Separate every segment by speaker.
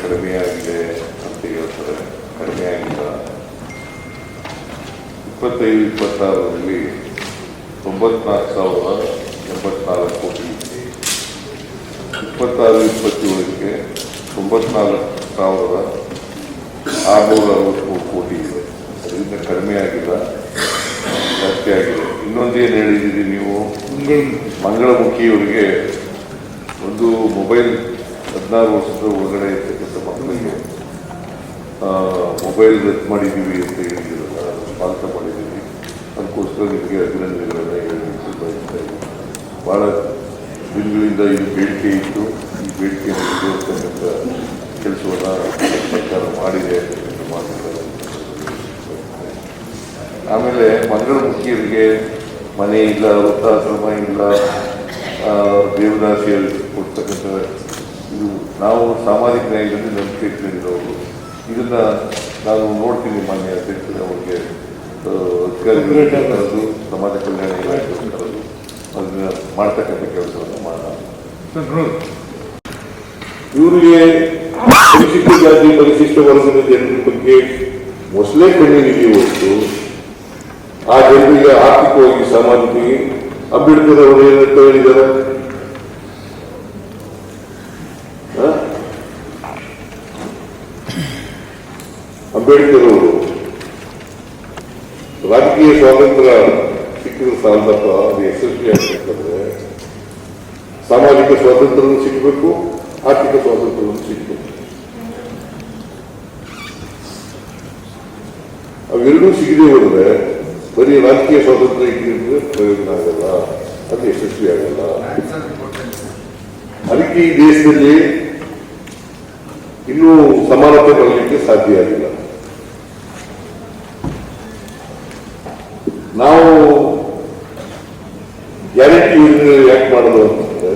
Speaker 1: ಕಡಿಮೆಯಾಗಿದೆ ಅಂತ ಹೇಳ್ತಾರೆ. ಕಡಿಮೆಯಾಗಿಲ್ಲ. 25-26ರಲ್ಲಿ 94,084 ಕೋಟಿ, 26-27ಕ್ಕೆ 94,663 ಕೋಟಿ ಇದೆ. ಅದರಿಂದ ಕಡಿಮೆ ಆಗಿಲ್ಲ, ಜಾಸ್ತಿ ಆಗಿದೆ. ಇನ್ನೊಂದೇನು ಹೇಳಿದ್ದೀರಿ ನೀವು, ಮಂಗಳಮುಖಿಯವರಿಗೆ ಒಂದು ಮೊಬೈಲ್ 16 ವರ್ಷದ ಒಳಗಡೆ ಇರ್ತಕ್ಕಂಥ ಮಕ್ಕಳಿಗೆ ಮೊಬೈಲ್ ರದ್ದು ಮಾಡಿದ್ದೀವಿ ಅಂತ ಹೇಳಿದ್ದೀರಲ್ಲ, ಪಾಲನೆ ಮಾಡಿದ್ದೀವಿ. ಅದಕ್ಕೋಸ್ಕರ ನಿಮಗೆ ಅಭಿನಂದನೆಗಳನ್ನು ಹೇಳಲಿಕ್ಕೆ ಬಯಸ್ತಾ ಇದ್ದೀನಿ. ಭಾಳ ದಿನಗಳಿಂದ ಇದು ಬೇಡಿಕೆ ಇತ್ತು. ಈ ಬೇಡಿಕೆಯನ್ನು ಈಡೇರಿಸ್ತಕ್ಕಂಥ ಕೆಲಸವನ್ನು ಸರ್ಕಾರ ಮಾಡಿದೆ ಎಂದು ಮಾತುಗಳು. ಆಮೇಲೆ ಮಂಗಳಮುಖಿಯರಿಗೆ ಮನೆ ಇಲ್ಲ, ವೃದ್ಧಾಶ್ರಮ ಇಲ್ಲ, ದೇವದಾಸಿಯಲ್ಲಿ ಕೊಡ್ತಕ್ಕಂಥ ಇದು ನಾವು ಸಾಮಾಜಿಕ ನ್ಯಾಯದಲ್ಲಿ ನಂಬಿಕೆ ಇಟ್ಟಿರೋರು. ಇದನ್ನ ನಾನು ನೋಡ್ತೀನಿ. ಮಾನ್ಯ ಅಧ್ಯಕ್ಷರು ಅವರಿಗೆ ಅಧಿಕಾರಿಗಳು ಕರೆದು ಸಮಾಜ ಕಲ್ಯಾಣ ಇಲಾಖೆ ಕರೆದು ಅದನ್ನ ಮಾಡ್ತಕ್ಕಂಥ ಕೆಲಸವನ್ನು ಮಾಡೋಣ. ಇವರಿಗೆ ಪರಿಶಿಷ್ಟ ಜಾತಿ ಪರಿಶಿಷ್ಟ ವರ್ಗದ ಜನರ ಬಗ್ಗೆ ಮೊಸಳೆ ಕಣ್ಣಿಗೆ ಹೊತ್ತು ಆ ಜನರಿಗೆ ಆರ್ಥಿಕವಾಗಿ ಸಾಮಾಜಿಕವಾಗಿ ಅಂಬೇಡ್ಕರ್ ಅವರು ಏನಂತ ಹೇಳಿದ್ದಾರೆ, ಅಂಬೇಡ್ಕರ್ ಅವರು ರಾಜಕೀಯ ಸ್ವಾತಂತ್ರ್ಯ ಸಿಕ್ಕಿದ್ರೆ ಸಾಲದಪ್ಪ, ಅದು ಯಶಸ್ವಿ ಆಗ್ಬೇಕಂದ್ರೆ ಸಾಮಾಜಿಕ ಸ್ವಾತಂತ್ರ್ಯ ಸಿಗಬೇಕು, ಆರ್ಥಿಕ ಸ್ವಾತಂತ್ರ್ಯ ಸಿಗಬೇಕು. ಅವೆರಡೂ ಸಿಗದೆ ಹೋದ್ರೆ ಬರೀ ರಾಜಕೀಯ ಸ್ವಾತಂತ್ರ್ಯ ಇಟ್ಟಿದ್ರೆ ಪ್ರಯೋಜನ ಆಗಲ್ಲ, ಅದು ಯಶಸ್ವಿ ಆಗಲ್ಲ. ಅದಕ್ಕೆ ಈ ದೇಶದಲ್ಲಿ ಇನ್ನೂ ಸಮಾನತೆ ಬರಲಿಕ್ಕೆ ಸಾಧ್ಯ ಆಗಿಲ್ಲ. ನಾವು ಗ್ಯಾರಂಟಿ ಯೋಜನೆ ಯಾಕೆ ಮಾಡೋದು ಅಂತಂದ್ರೆ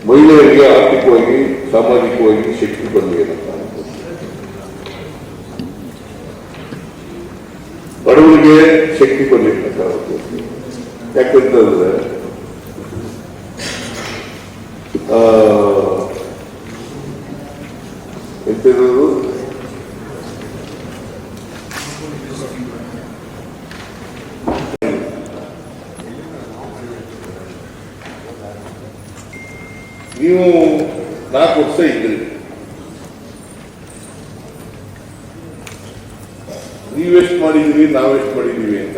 Speaker 1: ಮಹಿಳೆಯರಿಗೆ ಆರ್ಥಿಕವಾಗಿ ಸಾಮಾಜಿಕವಾಗಿ ಶಕ್ತಿ ಬರಲಿ ಅಂತ. ಬಡವರಿಗೆ ಶಕ್ತಿ ಬರಲಿಕ್ಕಾಗುತ್ತೆ. ಯಾಕಂತಂದ್ರೆ ಎಂತಿರೋದು ನೀವು 4 ವರ್ಷ ಇದ್ರಿ, ನೀವೆಷ್ಟು ಮಾಡಿದ್ದೀವಿ ನಾವೆಷ್ಟು ಮಾಡಿದ್ದೀವಿ ಅಂತ.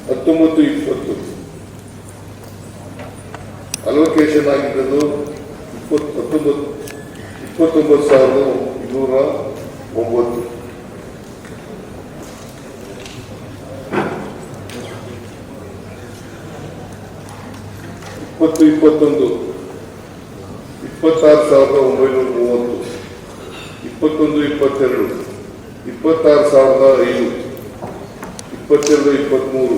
Speaker 1: 19-20 ಅಲೋಕೇಶನ್ ಆಗಿದ್ದು 29,209. 20-21 26,930. 21-22 26,500. 22-23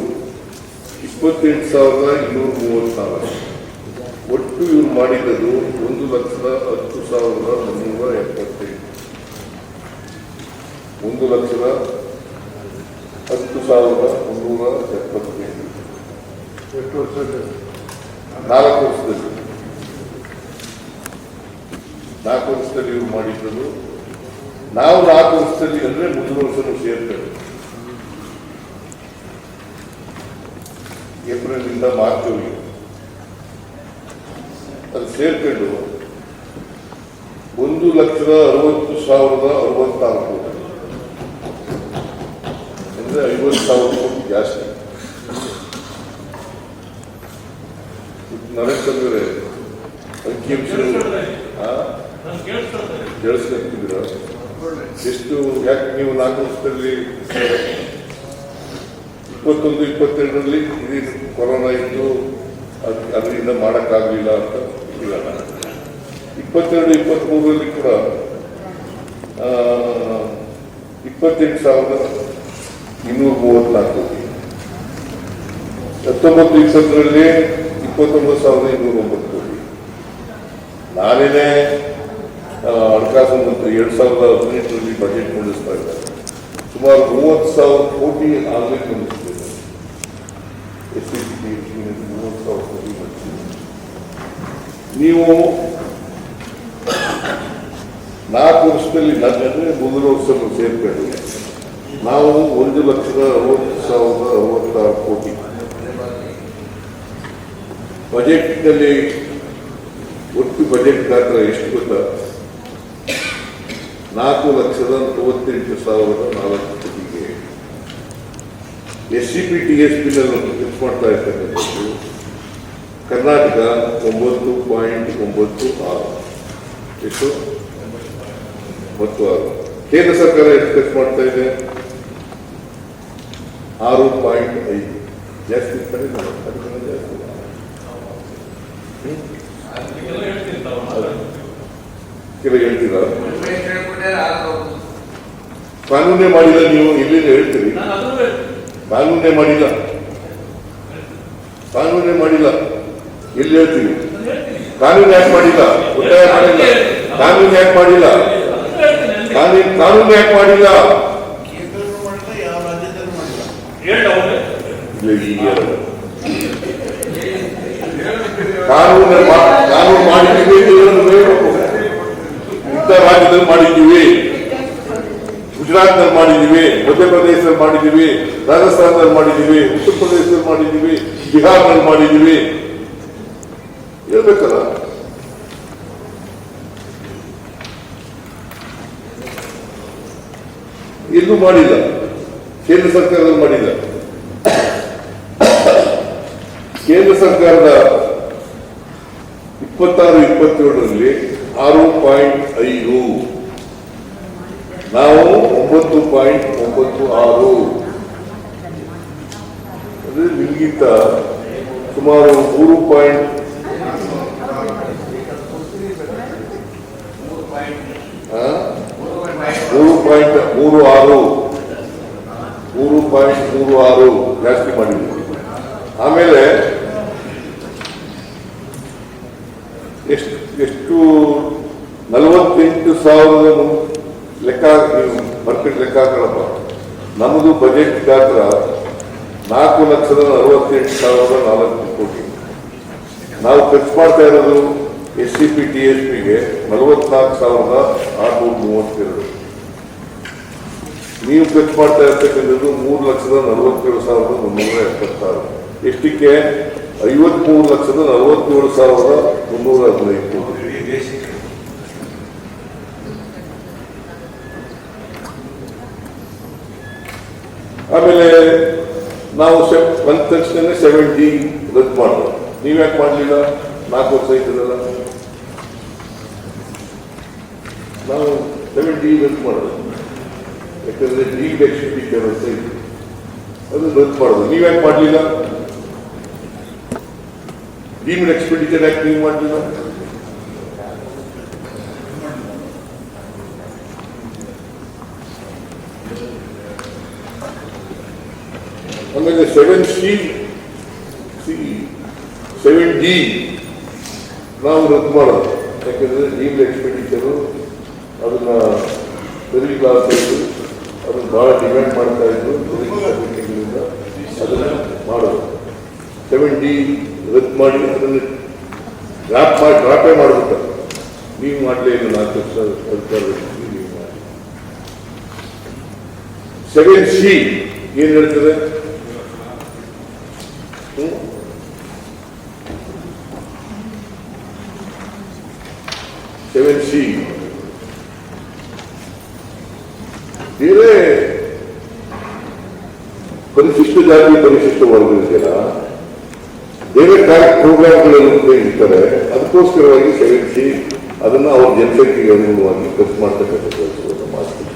Speaker 1: 28,234. ಒಟ್ಟು ಇವ್ರು ಮಾಡಿದ್ದು 1,10,10,375. 1,10,10,375. ಎಷ್ಟು ವರ್ಷದಲ್ಲಿ? 4 ವರ್ಷದಲ್ಲಿ. 4 ವರ್ಷದಲ್ಲಿ ಇವ್ರು ಮಾಡಿದ್ದು. ನಾವು 4 ವರ್ಷದಲ್ಲಿ ಅಂದ್ರೆ 3 ವರ್ಷನೂ ಸೇರ್ತೇವೆ. ಏಪ್ರಿಲ್ ಮಾರ್ಚ್ವರೆಗೆ ಅದು ಸೇರ್ಕೊಂಡು 1,60,66 ಕೋಟಿ ಅಂದ್ರೆ 50,000 ಕೋಟಿ ಜಾಸ್ತಿ. ನರೇಂದ್ರ ಅಂಕಿಅಂಶ ಕೇಳಿಸ್ಕೊಳ್ತಿದ್ದೀರ? ಎಷ್ಟು? ಯಾಕೆ ನೀವು 4 ವರ್ಷದಲ್ಲಿ 21-22ರಲ್ಲಿ ಇದು ಕೊರೋನಾ ಇದ್ದು ಅದರಿಂದ ಮಾಡೋಕ್ಕಾಗಲಿಲ್ಲ ಅಂತ ಇಲ್ಲ. 22-23ರಲ್ಲಿ ಕೂಡ 28,234 ಕೋಟಿ. 19-20ರಲ್ಲಿ 29,209 ಕೋಟಿ. ನಾನೇನೆ ಹಣಕಾಸು ಮಂತ್ರಿ 2018ರಲ್ಲಿ ಬಜೆಟ್ ಮಂಡಿಸ್ತಾ ಇದ್ದಾರೆ. ಸುಮಾರು 30,000 ಕೋಟಿ ಆಗಲೇ ಮಂಡಿಸ್ತಿದ್ದಾರೆ. 30,000 ಕೋಟಿ ಮಂಡಿಸಿದ್ದಾರೆ. ನೀವು 4 ವರ್ಷದಲ್ಲಿ ಅಂದರೆ 3 ವರ್ಷ ಸೇರ್ಕೊಂಡು ನಾವು 1,60,66 ಕೋಟಿ ಬಜೆಟ್ನಲ್ಲಿ ಒಟ್ಟು ಬಜೆಟ್ ಗಾತ್ರ ಎಷ್ಟು ಗೊತ್ತಾ? 4,98,004 ಕೋಟಿಗೆ SCP TSP ನಲ್ಲಿ ಫಿಕ್ಸ್ ಮಾಡ್ತಾ ಇರ್ತಕ್ಕಂಥದ್ದು ಕರ್ನಾಟಕ 9.96 ಎಷ್ಟು 96. ಕೇಂದ್ರ ಸರ್ಕಾರ ಎಷ್ಟು ಖರ್ಚು ಮಾಡ್ತಾ ಇದೆ? 6.5. ಜಾಸ್ತಿ ಇರ್ತಾರೆ ಕೆಲವು ಹೇಳ್ತೀರಾ? ಕಾನೂನೇ ಮಾಡಿಲ್ಲ. ನೀವು ಎಲ್ಲಿಂದ ಹೇಳ್ತೀರಿ? ಕಾನೂನೇ ಮಾಡಿಲ್ಲ. ಕಾನೂನೇ ಮಾಡಿಲ್ಲ ಎಲ್ಲಿ ಹೇಳ್ತೀವಿ? ಕಾನೂನು ಯಾಕೆ ಮಾಡಿಲ್ಲ? ಒತ್ತಾಯ ಮಾಡಿಲ್ಲ. ಕಾನೂನು ಯಾಕೆ ಮಾಡಿಲ್ಲ? ಕಾನೂನು ಯಾಕೆ ಮಾಡಿಲ್ಲ? ಕಾನೂನು ಮಾಡಿದ್ದೀವಿ. ಇಂಥ ರಾಜ್ಯದಲ್ಲಿ ಮಾಡಿದ್ದೀವಿ, ಗುಜರಾತ್ನಲ್ಲಿ ಮಾಡಿದ್ದೀವಿ, ಮಧ್ಯಪ್ರದೇಶದಲ್ಲಿ ಮಾಡಿದ್ದೀವಿ, ರಾಜಸ್ಥಾನದಲ್ಲಿ ಮಾಡಿದ್ದೀವಿ, ಉತ್ತರ ಪ್ರದೇಶದಲ್ಲಿ ಮಾಡಿದ್ದೀವಿ, ಬಿಹಾರ್ನಲ್ಲಿ ಮಾಡಿದ್ದೀವಿ. ಹೇಳ್ಬೇಕಲ್ಲ. ಎಲ್ಲೂ ಮಾಡಿಲ್ಲ. ಕೇಂದ್ರ ಸರ್ಕಾರದಲ್ಲಿ ಮಾಡಿಲ್ಲ. ಕೇಂದ್ರ ಸರ್ಕಾರದ 26-27ರಲ್ಲಿ 6.5, ನಾವು 9.96. ಅಂದ್ರೆ ನಿಮಗಿಂತ ಸುಮಾರು 3.36 ಜಾಸ್ತಿ ಮಾಡಿದ್ವಿ. ಆಮೇಲೆ ಎಷ್ಟು 48,000 ಲೆಕ್ಕ ಬರ್ಪಿಟ್ಟು ಲೆಕ್ಕ ಹಾಕೋಣಪ್ಪ. ನಮ್ಮದು ಬಜೆಟ್ ಗಾತ್ರ 4,68,004 ಕೋಟಿ. ನಾವು ಖರ್ಚು ಮಾಡ್ತಾ ಇರೋದು SCP TSPಗೆ 44,632. ನೀವು ಖರ್ಚು ಮಾಡ್ತಾ ಇರ್ತಕ್ಕಂಥದ್ದು 3,47,376. ಎಷ್ಟಕ್ಕೆ? 53,47,315 ಕೋಟಿ. ಆಮೇಲೆ ನಾವು ಬಂದ ತಕ್ಷಣ 7D ರದ್ದು ಮಾಡೋದು. ನೀವ್ಯಾಕೆ ಮಾಡಲಿಲ್ಲ? 4 ವರ್ಷ ಇದ್ದದಲ್ಲ. ನಾವು 7D ರದ್ದು ಮಾಡೋದು. ಯಾಕಂದ್ರೆ ಡೀಮ್ಡ್ ಎಕ್ಸ್ಪೆಂಡಿಚರ್ ಅಂತ ಇತ್ತು, ಅದು ರದ್ದು ಮಾಡೋದು. ನೀವ್ಯಾಕೆ ಮಾಡಲಿಲ್ಲ? ಡೀಮ್ಡ್ ಎಕ್ಸ್ಪೆಂಡಿಚರ್ ಯಾಕೆ ನೀವು ಮಾಡಲಿಲ್ಲ? ಆಮೇಲೆ 7D ನಾವು ರದ್ದು ಮಾಡೋದು. ಯಾಕಂದ್ರೆ ಡೀಮ್ಡ್ ಎಕ್ಸ್ಪೆಂಡಿಚರು ಅದನ್ನ ತೆರಿಲಾಗ್ತಾ ಇದ್ದು, ಅದನ್ನು ಬಹಳ ಡಿಮ್ಯಾಂಡ್ ಮಾಡ್ತಾ ಇದ್ದು, ಅದನ್ನ ಮಾಡೋದು. 7D ರದ್ದು ಮಾಡಿ ಅದನ್ನು ಡ್ರಾಪೇ ಮಾಡ್ಬಿಟ್ಟ. ನೀವು ಮಾಡಲೇ ಇಲ್ಲ. 4 ವರ್ಷ ಅಧಿಕಾರದಲ್ಲಿ ನೀವು ಮಾಡಿ. 7C ಏನ್ ಹೇಳ್ತದೆ? 7C ಬೇರೆ ಪರಿಶಿಷ್ಟ ಜಾತಿ ಪರಿಶಿಷ್ಟ ವರ್ಗದ ಬೇರೆ ಪ್ರೋಗ್ರಾಮ್ಗಳಲ್ಲಿ ಇರ್ತಾರೆ. ಅದಕ್ಕೋಸ್ಕರವಾಗಿ 7C ಅದನ್ನ ಅವ್ರ ಜನಸಂಖ್ಯೆಗೆ ಅನುಗುಣವಾಗಿ ಖರ್ಚು ಮಾಡ್ತಕ್ಕಂಥ ಕೆಲಸವನ್ನು ಮಾಡ್ತೀವಿ.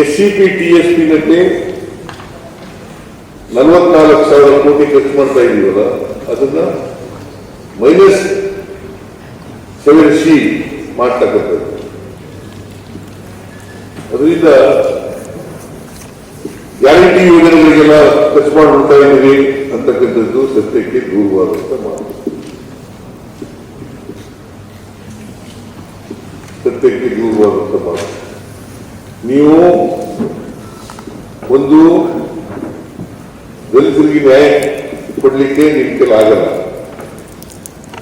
Speaker 1: SCP TSP ನಲ್ಲಿ 44,000 ಕೋಟಿ ಖರ್ಚು ಮಾಡ್ತಾ ಇದೀವಲ್ಲ, ಅದನ್ನ -7C ಮಾಡ್ತಕ್ಕಂಥದ್ದು. ಅದರಿಂದ ಗ್ಯಾರಂಟಿ ಯೋಜನೆಗಳಿಗೆಲ್ಲ ಖರ್ಚು ಮಾಡಿಬಿಡ್ತಾ ಇದ್ದೀವಿ ಅಂತಕ್ಕಂಥದ್ದು ಸತ್ಯಕ್ಕೆ ದೂರವಾದಂತ ಮಾತು. ಸತ್ಯಕ್ಕೆ ದೂರವಾದಂತ ಮಾತು. ನೀವು ಒಂದು ದಲಿತರಿಗೆ ನ್ಯಾಯ ಕೊಡ್ಲಿಕ್ಕೆ ನಿಮ್ಮ ಕೈಲಿ ಆಗಲ್ಲ.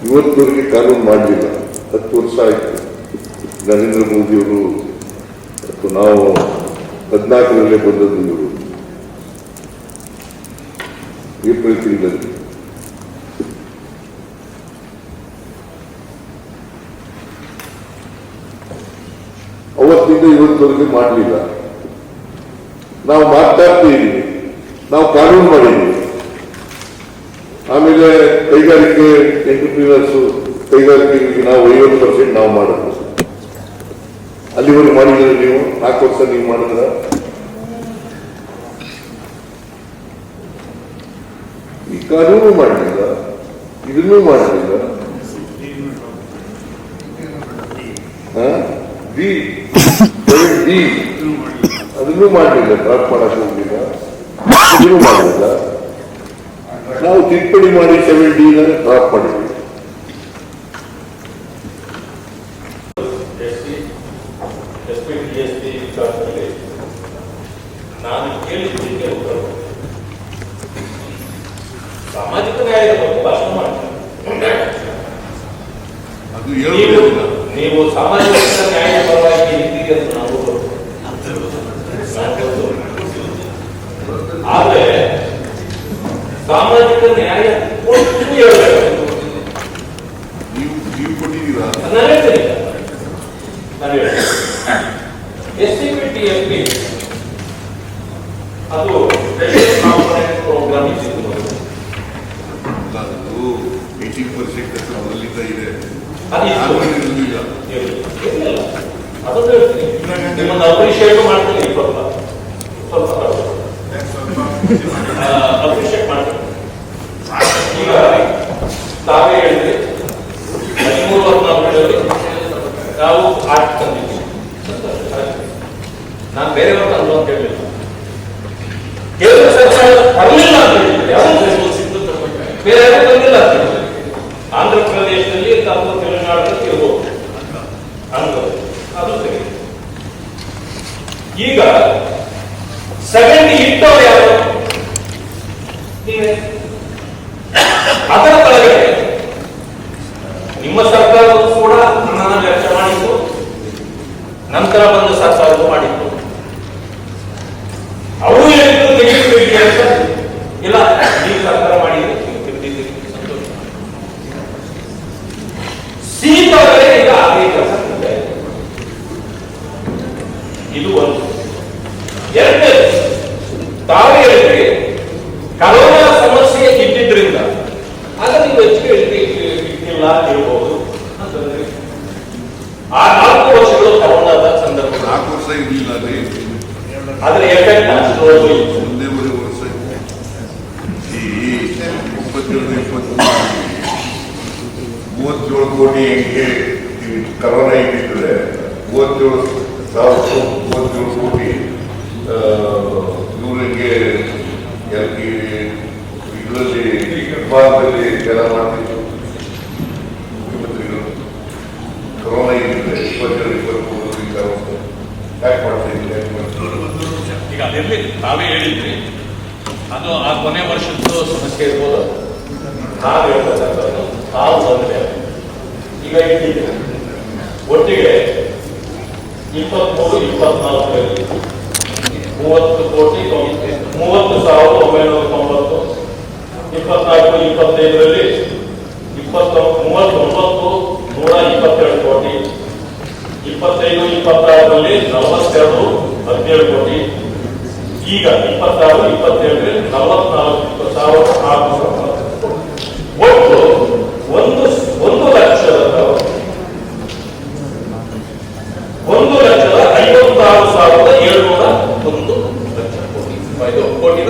Speaker 1: ಇವತ್ತವರೆಗೆ ಕಾನೂನು ಮಾಡಲಿಲ್ಲ. 10 ವರ್ಷ ಆಯಿತು. ನರೇಂದ್ರ ಮೋದಿಯವರು ಮತ್ತು ನಾವು 14ರಲ್ಲೇ ಬಂದದ್ದು ಇವರು ಏಪ್ರಿಲ್ ತಿಂಗಳಲ್ಲಿ. ಅವತ್ತಿಂದ ಇವತ್ತವರೆಗೆ ಮಾಡಲಿಲ್ಲ. ನಾವು ಮಾತಾಡ್ತೀವಿ, ನಾವು ಕಾನೂನು ಮಾಡಿದ್ದೀವಿ. ಆಮೇಲೆ ಕೈಗಾರಿಕೆ ಎಂಟರ್ಪ್ರಿನರ್ಸ್ ಕೈಗಾರಿಕೆಗಳಿಗೆ ನಾವು 50% ನಾವು ಮಾಡೋದು. ಅಲ್ಲಿವರೆಗೆ ಮಾಡಿದ್ರೆ ನೀವು 4 ವರ್ಷ ನೀವು ಮಾಡಿದ್ರ ಈ ಕಾನೂನು ಮಾಡಲಿಲ್ಲ, ಇದನ್ನೂ ಮಾಡಲಿಲ್ಲ. ಅದನ್ನೂ ಮಾಡಲಿಲ್ಲ, ಡ್ರಾಪ್ ಮಾಡಕ್ಕೆ ಹೋಗಲಿಲ್ಲ, ಇದನ್ನೂ ಮಾಡಲಿಲ್ಲ. ನಾವು ತಿದ್ದುಪಡಿ ಮಾಡಿ 7D ಡ್ರಾಪ್ ಮಾಡಿದ್ವಿ.
Speaker 2: ನಾನು ಕೇಳಿದ್ದಕ್ಕೆ ಉತ್ತರ ಸಾಮಾಜಿಕ ನ್ಯಾಯದ ಬಗ್ಗೆ ಭಾಷಣ ಮಾಡ್ತಾರೆ. ನೀವು ಸಾಮಾಜಿಕ ನ್ಯಾಯ ಪರವಾಗಿ ಇದ್ದೀರಿ ಅಂತ ನಾವು ಆದರೆ ಸಾಮಾಜಿಕ ನ್ಯಾಯ
Speaker 1: ನೀವು ಕೊಟ್ಟಿದ್ದೀರಾ?
Speaker 2: SCPTFP ಅದು ಪ್ರೋಗ್ರಾಮ್ ಇದ್ದಿದ್ದು
Speaker 1: 80% ಅದರಲ್ಲಿಂದ ಇದೆ.
Speaker 2: ಅದನ್ನು ಹೇಳ್ತೀನಿ, ನಿಮ್ಮನ್ನು ಅಪ್ರಿಷಿಯೇಟ್ ಮಾಡ್ತೀನಿ. ಸ್ವಲ್ಪ ಅಪ್ರಿಷಿಯೇಟ್ ಮಾಡ್ತೀನಿ. ಈಗ ತಾವೇ ಹೇಳಿದ್ರಿ 13-14ರಲ್ಲಿ ನಾವು ಆರ್ಟ್ ತಂದಿದ್ದೀವಿ. ನಾನು ಬೇರೆಯವ್ರ ತಂದು ಅಂತ ಹೇಳಿಲ್ಲ. ಕೇಂದ್ರ ಸರ್ಕಾರ ಬರಲಿಲ್ಲ ಅಂತ ಹೇಳಿದ್ರೆ ಬೇರೆ ಯಾರು ಬಂದಿಲ್ಲ ಅಂತ ಹೇಳಿದ್ರೆ ಆಂಧ್ರ ಪ್ರದೇಶದಲ್ಲಿ ಅಥವಾ ತೆಲಂಗಾಣದಲ್ಲಿ ಇರ್ಬೋದು ಅದು ಸರಿ. ಈಗ 70 ಇಟ್ಟವರು ಯಾರು? ನೀವೇ. ಅದರ ಕೆಳಗಡೆ ನಿಮ್ಮ ಸರ್ಕಾರವು ಕೂಡ ಹಣನ ವೆಚ್ಚ ಮಾಡಿತ್ತು, ನಂತರ ಬಂದ ಸರ್ಕಾರವು ಮಾಡಿತ್ತು. ಅವರು ಹೇಳಿದ್ರು ತೆಗೆದುಕೊಳ್ಳಿ ಅಂತ, ಇಲ್ಲ ನೀವು ಸರ್ಕಾರ ಮಾಡಿದ್ರೆ ಸೀತಾವರೆ ಈಗ ಅದೇ ಕೆಲಸ. ಇದು ಒಂದು. ಎರಡನೇ, ತಾವೇ ಹೇಳಿದ್ರಿ ಕರೋನಾ ಸಮಸ್ಯೆ ಇದ್ದಿದ್ರಿಂದ ಆಗ ನೀವು ಹೆಚ್ಚಿಗೆ ಇಟ್ಟಿಲ್ಲ ಹೇಳ್ಬೋದು ಅಂತಂದ್ರೆ ಆ 4 ವರ್ಷಗಳು ಕರೋನಾದ ಸಂದರ್ಭ
Speaker 1: 4 ವರ್ಷ ಇರಲಿಲ್ಲ.
Speaker 2: ಅದರ ಎಫೆಕ್ಟ್
Speaker 1: ಒಂದೂವರೆ ವರ್ಷ. ಈ 37 ಕೋಟಿ ಹೆಂಗೆ ಕರೋನಾ ಇದ್ದಿದ್ರೆ 37 ಕೋಟಿ ಇವರಿಗೆ ಇದರಲ್ಲಿ ವಿಭಾಗದಲ್ಲಿ ಜನ ಮಾಡ್ತಿದ್ರು ಮುಖ್ಯಮಂತ್ರಿಗಳು. ಕರೋನಾ ಇದ್ದಿದ್ರೆ 22-23 ಯಾಕೆ ಮಾಡ್ತಾ ಇದ್ದೀವಿ?
Speaker 2: ಈಗ ಅದಿರಲಿ, ತಾವೇ ಹೇಳಿದ್ರಿ ಅದು ಆ ಕೊನೆ ವರ್ಷದ್ದು ಸಮಸ್ಯೆ ಇರ್ಬೋದು. ನಾವು ಹೇಳ್ಬೇಕಂತ ತಾವು ಬಂದ್ರೆ ಈಗ ಇಟ್ಟಿದ್ದೀವಿ ಒಟ್ಟಿಗೆ 23-24 30,30,990, 24-25ರಲ್ಲಿ 39,122 ಕೋಟಿ, 25-26ರಲ್ಲಿ 42-17 ಕೋಟಿ, ಈಗ 26-27ರಲ್ಲಿ 44,600 ಒಟ್ಟು 1,56,701 ಕೋಟಿ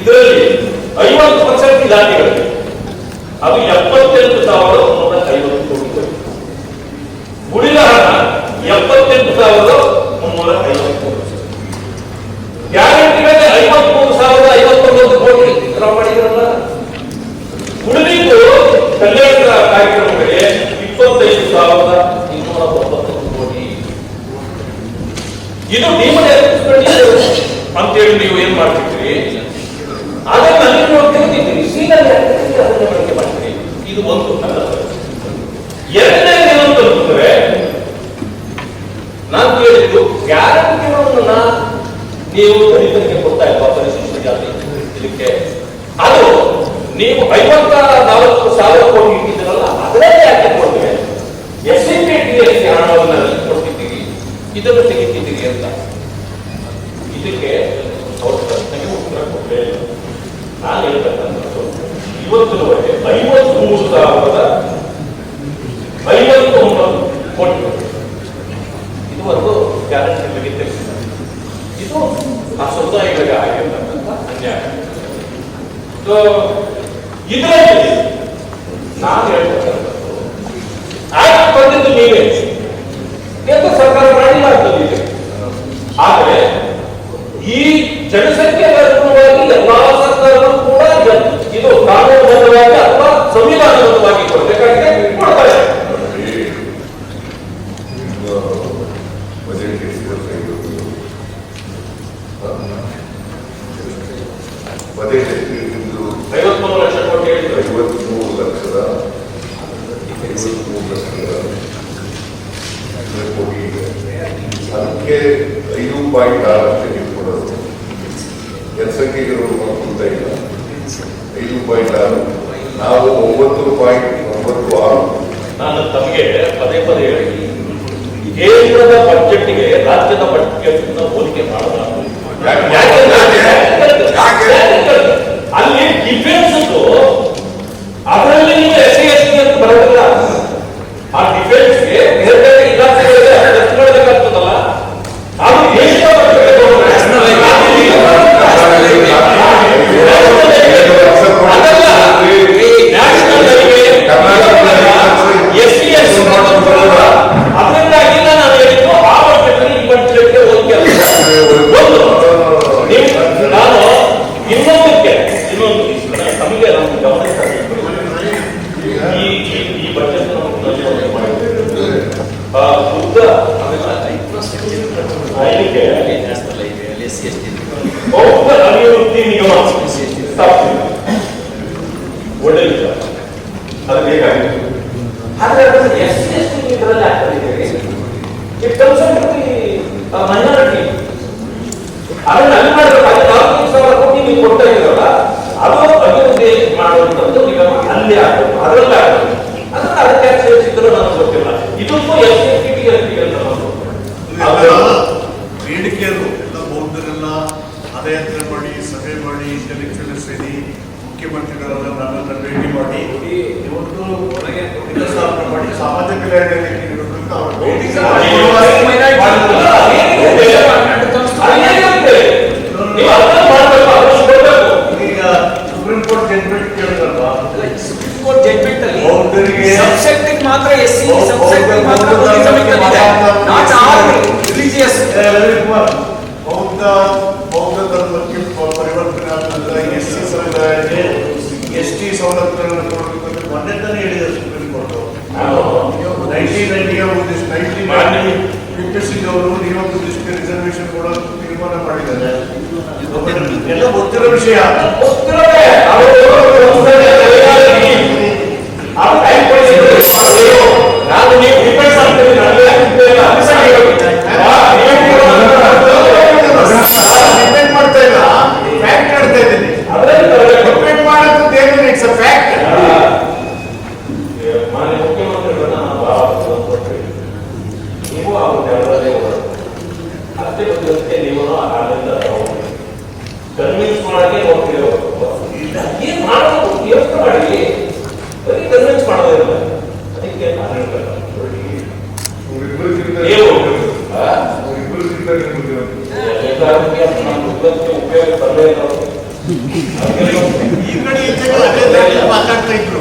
Speaker 2: ಇದರಲ್ಲಿ 50% ಇಲಾಖೆಗಳಿಗೆ ಅದು 78,350 ಕೋಟಿ. ಉಳಿದ ಹಣ 78,350 ಕೋಟಿ. ಗ್ಯಾರಂಟಿಗಳಿಗೆ 53,059 ಕೋಟಿ ಕ್ರಮ ಮಾಡಿದ್ರಲ್ಲ. ಉಳಿದಿದ್ದು ಕಲ್ಯಾಣ ಕಾರ್ಯಕ್ರಮಗಳಿಗೆ 25,290 ಕೋಟಿ. ಇದು ಡಿಮೋನಿಟೈಸೇಷನ್ ಅಂತೇಳಿ ನೀವು ಏನ್ ಮಾಡ್ತಿದ್ರಿ, ಅದನ್ನ ಅಲ್ಲಿ ನೋಡ್ತಿರ್ತೀರಿ, ಸೀನಲ್ಲಿ ಅದನ್ನ ಬಳಕೆ ಮಾಡ್ತೀರಿ. ಇದು ಒಂದು. 54,000 ಕೋಟಿ ಇಟ್ಟಿದ್ರಲ್ಲ ಅದರಲ್ಲಿ ಯಾಕೆ ಕೊಡ್ತೇವೆ? SCPTS ಹಣವನ್ನು ಕೊಡ್ತಿದ್ದೀರಿ, ಇದನ್ನು ತೆಗಿತಿದ್ದೀರಿ ಅಂತ. ಇದಕ್ಕೆ ಅವ್ರ ಪ್ರಶ್ನೆಗೆ ಉತ್ತರ ಕೊಡಲೇ ಇಲ್ಲ. ನಾನು ಹೇಳ್ತಕ್ಕಂಥದ್ದು ಇವತ್ತಿನವರೆಗೆ 53,059 ಕೋಟಿ ಇದುವರೆಗೂ ಗ್ಯಾರಂಟಿ ಬಗ್ಗೆ ತಿಳಿಸಿದ್ದಾರೆ. ಇದು ಆ ಸಮುದಾಯಗಳಿಗೆ ಆಗಿರ್ತಕ್ಕಂಥ ಅನ್ಯಾಯ. ಇದರಲ್ಲಿ ನಾನು ಹೇಳ್ತಕ್ಕಂಥದ್ದು ಆಯ್ಕೆ ಬಂದಿದ್ದು ನೀವೇ ಕೇಂದ್ರ ಸರ್ಕಾರ ಮಾಡಿಲ್ಲ ಅಂತಂದಿದೆ. ಆದರೆ ಈ ಜನಸಂಖ್ಯೆ ಅನುಗುಣವಾಗಿ ಎಲ್ಲಾ ಸರ್ಕಾರಗಳು ಕೂಡ ಇದು ಕಾನೂನುಬದ್ಧವಾಗಿ ಅಥವಾ ಸಂವಿಧಾನಬದ್ಧವಾಗಿ ಕೊಡಬೇಕಾಗಿದೆ, ಕೊಡ್ತಾರೆ.
Speaker 1: ಬಜೆಟ್
Speaker 2: 53 ಲಕ್ಷ ಕೋಟಿ ಹೇಳಿದ್ರು.
Speaker 1: 53 ಲಕ್ಷದ ಕೋಟಿ ಇದೆ. ಅದಕ್ಕೆ 5.6 ಲಕ್ಷ ಕೊಡೋದು. ಜನಸಂಖ್ಯೆಗಳು ಕೊಡ್ತಾ ಇಲ್ಲ. 5.6 ನಾವು 9.96.
Speaker 2: ನಾನು ತಮಗೆ ಪದೇ ಪದೇ ಹೇಳಿ, ಕೇಂದ್ರದ ಬಜೆಟ್ಗೆ ರಾಜ್ಯದ ಬಜೆಟ್ಗೆ ಹೋಲಿಕೆ ಮಾಡಬಾರದು. ಅಲ್ಲಿ ಡಿಫೆನ್ಸ್ ಅದರಲ್ಲಿ ನೀವು SC/ST ಅಂತ ಬರೋದಿಲ್ಲ. ಆ ಡಿಫೆನ್ಸ್ಗೆ ಬೇರೆ ಬೇರೆ ಇಲಾಖೆಗಳಿಗೆ ಖರ್ಚು ಮಾಡಬೇಕಾಗ್ತದಲ್ಲ, ಅದು ದೇಶದ ಅದರಿಂದಾಗಿ ನಾನು ಹೇಳಿದ್ದು ಆ ಬಜೆಟ್ನಲ್ಲಿ ಈ ಬಜೆಟ್ಗೆ ಹೋಲಿಕೆ ಅಲ್ಲ. ನಾನು ಇನ್ನೊಂದು ನಮಗೆ ನಮ್ಮ ಗಮನಿಸ ಈ ಬಜೆಟ್ ಶುದ್ಧ ಬೌದ್ಧ ಅಭಿವೃದ್ಧಿ ನಿಗಮ ಸ್ಥಾಪಿಸಿದೆ. ಒಳ್ಳೆ ವಿಚಾರ, ಅದು ಬೇಕಾಗಿತ್ತು. ಆದ್ರೆ ಅದನ್ನು SC/ST ಇದರಲ್ಲಿ ಹಾಕಿದ್ದೀರಿ. It concern minority. ಅದನ್ನ ಅಲ್ಲಿ ಮಾಡಬೇಕಾದ್ರೆ 4,000 ಕೋಟಿ ನೀವು ಕೊಡ್ತಾ ಇದ್ದೀರಲ್ಲ, ಅದು ಅಭಿವೃದ್ಧಿ ಮಾಡುವಂಥದ್ದು ನಿಗಮ ಅಲ್ಲಿ ಆಗಬೇಕು, ಅದರಲ್ಲಿ ಆಗಬೇಕು. ಅದನ್ನ ಅದಕ್ಕೆ ಸೇರಿಸಿದ್ರು ನನಗೆ ಗೊತ್ತಿಲ್ಲ. ಇದಕ್ಕೂ SCPTS
Speaker 3: ಬೇಡಿಕೆಯರು ಎಲ್ಲ ಬೌದ್ಧರೆಲ್ಲ ಪಾದಯಾತ್ರೆ ಮಾಡಿ, ಸಭೆ ಮಾಡಿ, ಇಂಟೆಲೆಕ್ಚುಯಲ್ ಸೇರಿ ಮುಖ್ಯಮಂತ್ರಿಗಳೆಲ್ಲ ನನ್ನನ್ನು ಭೇಟಿ ಮಾಡಿ ಇವತ್ತು ಹೊರಗೆ ಸ್ಥಾಪನೆ ಮಾಡಿ ಸಮಾಜ ಕಲ್ಯಾಣ ಈಗ ಸುಪ್ರೀಂ ಕೋರ್ಟ್ ಜಡ್ಜ್ಮೆಂಟ್ ಕೇಳಿದ್ರಲ್ವಾ, ಸುಪ್ರೀಂ ಕೋರ್ಟ್ ಜಡ್ಜ್ಮೆಂಟ್ ಅಲ್ಲಿ ಬೌದ್ಧರಿಗೆ ಸಬ್ಸೆಕ್ಟ್ ಮಾತ್ರ SC ಸಬ್ಸೆಕ್ಟ್ ಮಾತ್ರ ಬೌದ್ಧ ಧರ್ಮಕ್ಕೆ ಪರಿವರ್ತನೆ ಆದ SC ಸಮುದಾಯಕ್ಕೆ ST ಸವಲತ್ತುಗಳನ್ನು ಕೊಡಬೇಕಂತ ಮೊನ್ನೆ ತಾನೇ ಹೇಳಿದ್ದಾರೆ ಸುಪ್ರೀಂ ಕೋರ್ಟ್. 1950 ಅವರು ನಿಯಮಕ್ಕೆ ರಿಸರ್ವೇಶನ್ ಕೊಡೋದು ತೀರ್ಮಾನ ಮಾಡಿದ್ದಾರೆ. ಎಲ್ಲ ಗೊತ್ತಿರೋ ವಿಷಯ.
Speaker 2: ನಾನು ನೀವು ಡಿಫೆನ್ಸ್ ಆಗ್ತೇನೆ
Speaker 3: ಡಿಪೆಂಡ್ ಮಾಡ್ತಾ ಇಲ್ಲ, ಫ್ಯಾಕ್ಟ್ ಹೇಳ್ತಾ ಇದ್ದೀನಿ. ಡಿಪೆಂಡ್ ಮಾಡೋದು ಏನು, ಇಟ್ಸ್ ಅ ಫ್ಯಾಕ್ಟ್.
Speaker 2: ಮಾನ್ಯ ಮುಖ್ಯಮಂತ್ರಿಗಳನ್ನ ನಾವು ಕೊಟ್ಟರೆ ನೀವು ಅವ್ರನ್ನೆಲ್ಲರೇ ಅಷ್ಟೇ ಗೊತ್ತಿರುತ್ತೆ. ನೀವು ಅಲ್ಲಿಂದ ಕನ್ವಿನ್ಸ್ ಮಾಡಕ್ಕೆ ಹೋಗ್ತಿರೋ ಏನ್ ಮಾಡೋದು ಯೋಚನೆ ಮಾಡಿ, ಬರೀ ಕನ್ವಿನ್ಸ್ ಮಾಡೋದಿಲ್ಲ. ಅದಕ್ಕೆ ನಾನು ಹೇಳ್ಬೇಕು, ಉಪಯೋಗ ಬರಲೇ ಇಲ್ಲ.
Speaker 3: ಈ ಕಡೆ ಮಾತಾಡ್ತಾ ಇದ್ರು.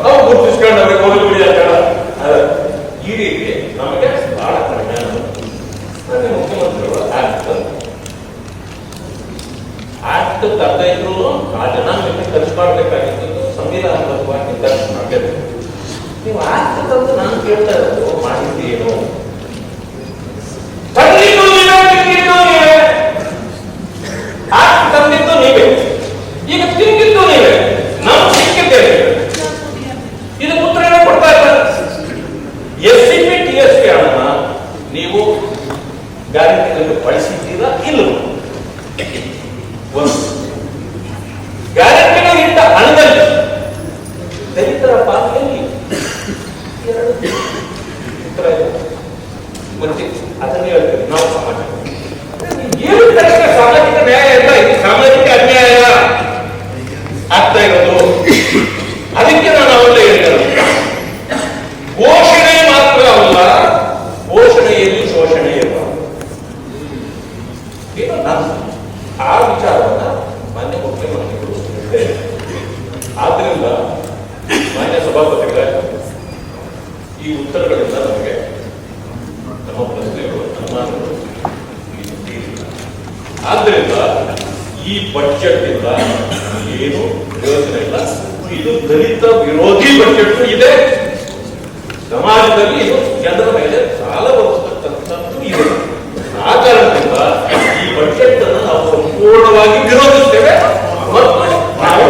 Speaker 2: ನಾವು ಗುರುತಿಸ್ಕೊಂಡ್ರೆ ಹೋಗಿ ಈ ರೀತಿ ನಮಗೆ ಬಹಳ ಕಡಿಮೆ. ಮುಖ್ಯಮಂತ್ರಿಗಳು ಆಕ್ಟ್ ತರದೇ ಇದ್ರು ಆ ಜನಾಂಗಕ್ಕೆ ಖರ್ಚು ಮಾಡಬೇಕಾಗಿತ್ತು, ಸಂವಿಧಾನಬದ್ಧವಾಗಿ ಖರ್ಚು ಮಾಡಬೇಕು. ನೀವು ಆಕ್ಟ್ ತಂದು ನಾನು ಕೇಳ್ತಾ ಇರೋದು ಮಾಡಿದ್ದು ಏನು? ಆಕ್ಟ್ ತಂದಿದ್ದು ನೀವೇ, ಈಗ ತಿಂದಿದ್ದು ನೀವೇ, ನಾವು ಸಿಕ್ಕಿದ್ದೇವೆ. ಇದು ಉತ್ತರ ಕೊಡ್ತಾ ಇದ್ದಾರೆ. SCPTS ಹಣ ನೀವು ಗ್ಯಾರಂಟಿಗಳನ್ನು ಬಳಸಿದ್ದೀರಾ ಇಲ್ಲ? ಒಂದು ಗ್ಯಾರಂಟಿಗೆ ಇಟ್ಟ ಹಣದಲ್ಲಿ ದಲಿತರ ಪಾಲಿನಲ್ಲಿ ಎರಡು ಉತ್ತರ ಇದೆ. ಮತ್ತೆ ಅದನ್ನೇ ಹೇಳ್ತೀವಿ ನಾವು ಸಮಾಜ ಏನು ತಕ್ಷಣ ಸಾಮಾಜಿಕ ನ್ಯಾಯ ಇಲ್ಲ, ಇದು ಸಾಮಾಜಿಕ ಅನ್ಯಾಯ ಆಗ್ತಾ ಇರೋದು. ಅದಕ್ಕೆ ನಾನು ಅವೆಲ್ಲ ಹೇಳಿದೆ, ಘೋಷಣೆ ಮಾತ್ರ ಅಲ್ಲ, ಘೋಷಣೆಯಲ್ಲಿ ಶೋಷಣೆ ಇಲ್ಲ. ಏನು ಆ ವಿಚಾರವನ್ನ ಮಾನ್ಯ ಮುಖ್ಯಮಂತ್ರಿಗಳು ಹೇಳಿದ್ದಾರೆ. ಆದ್ರಿಂದ ಮಾನ್ಯ ಸಭಾಪತಿಗಳೇ, ಈ ಉತ್ತರಗಳಿಂದ ನಮಗೆ ನಮ್ಮ ಪ್ರಶ್ನೆಗಳು ಅನುಮಾನಗಳು ಆದ್ದರಿಂದ ಈ ಬಜೆಟ್ ಇಂದ ಏನು ಪ್ರಯೋಜನ ಇಲ್ಲ. ಇದು ದಲಿತ ವಿರೋಧಿ ಬಜೆಟ್ ಇದೆ. ಸಮಾಜದಲ್ಲಿ ಇದು ಜನರ ಮೇಲೆ ಸಾಲ ಬರುತ್ತಕ್ಕಂಥದ್ದು ಇದೆ. ಆ ಕಾರಣದಿಂದ ಈ ಬಜೆಟ್ ಅನ್ನು ನಾವು ಸಂಪೂರ್ಣವಾಗಿ ವಿರೋಧಿಸ್ತೇವೆ ಮತ್ತು ನಾವು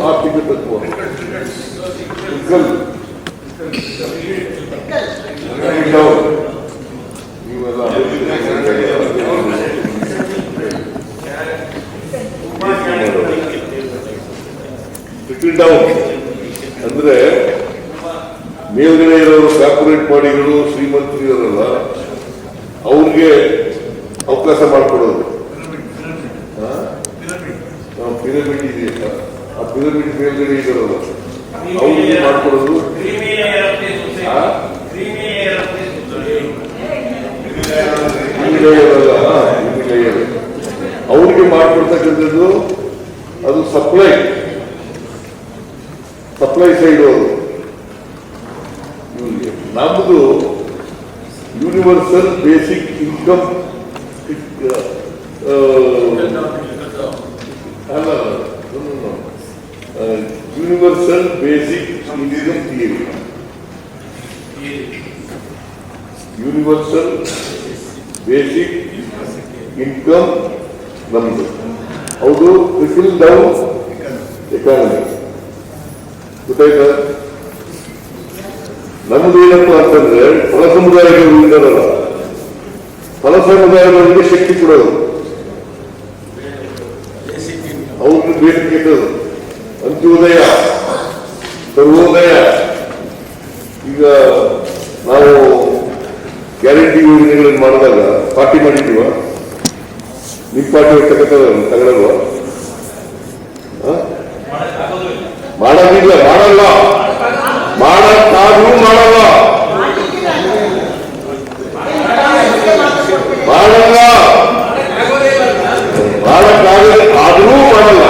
Speaker 2: ಆರ್ಥಿಕ ತತ್ವ ಅಂದ್ರೆ ಮೇಲ್ಗಡೆ ಇರೋರು ಕಾರ್ಪೊರೇಟ್ ಬಾಡಿಗಳು ಶ್ರೀಮಂತರಿರಲ್ಲ ಅವ್ರಿಗೆ ಅವಕಾಶ ಮಾಡಿಕೊಡೋದು. ಪಿರಮಿಡ್ ಇದೆಯಲ್ಲ, ಆ ಪಿರಮಿಡ್ ಮೇಲ್ಗಡೆ ಇರೋಲ್ಲ ಅವ್ರಿಗೆ ಮಾಡ್ಕೊಡೋದು. ಅವ್ರಿಗೆ ಮಾಡ್ಕೊಡ್ತಕ್ಕಂಥದ್ದು ಅದು ಸಪ್ಲೈ ಸೈಡ್ ಅವರು. ನಮ್ಮದು ಯೂನಿವರ್ಸಲ್ ಬೇಸಿಕ್ ಇನ್ಕಮ್ ಅಲ್ಲ, universal basic income theory. Universal basic income ನಮ್ದು, ಹೌದು. Trickle down economy. ಗೊತ್ತಾಯ್ತಾ? ನಮ್ದು ಏನಪ್ಪ ಅಂತಂದ್ರೆ ಫಲ ಸಮುದಾಯಗಳು ಇದ್ದಾರಲ್ಲ, ಫಲ ಸಮುದಾಯಗಳಿಗೆ ಶಕ್ತಿ ಕೊಡೋದು, ಅವ್ರಿಗೆ ಬೇಡಿಕೆ ಇಟ್ಟದು. ಅಂತ್ಯೋದಯ, ಸರ್ವೋದಯ. ಈಗ ನಾವು ಗ್ಯಾರಂಟಿ ಯೋಜನೆಗಳನ್ನು ಮಾಡಿದಾಗ ಪಾರ್ಟಿ ಮಾಡಿದ್ದೀವ? ನಿಮ್ಮ ಪಾರ್ಟಿ ತಗೊಳ್ಳುವ
Speaker 1: ಮಾಡೋದಿಲ್ಲ, ಮಾಡಲ್ಲ, ಮಾಡಕ್ಕಾದ್ರೂ ಮಾಡಲ್ಲ, ಮಾಡಲ್ಲ, ಮಾಡಕ್ಕಾಗದೆ ಆದ್ರೂ ಮಾಡಲ್ಲ,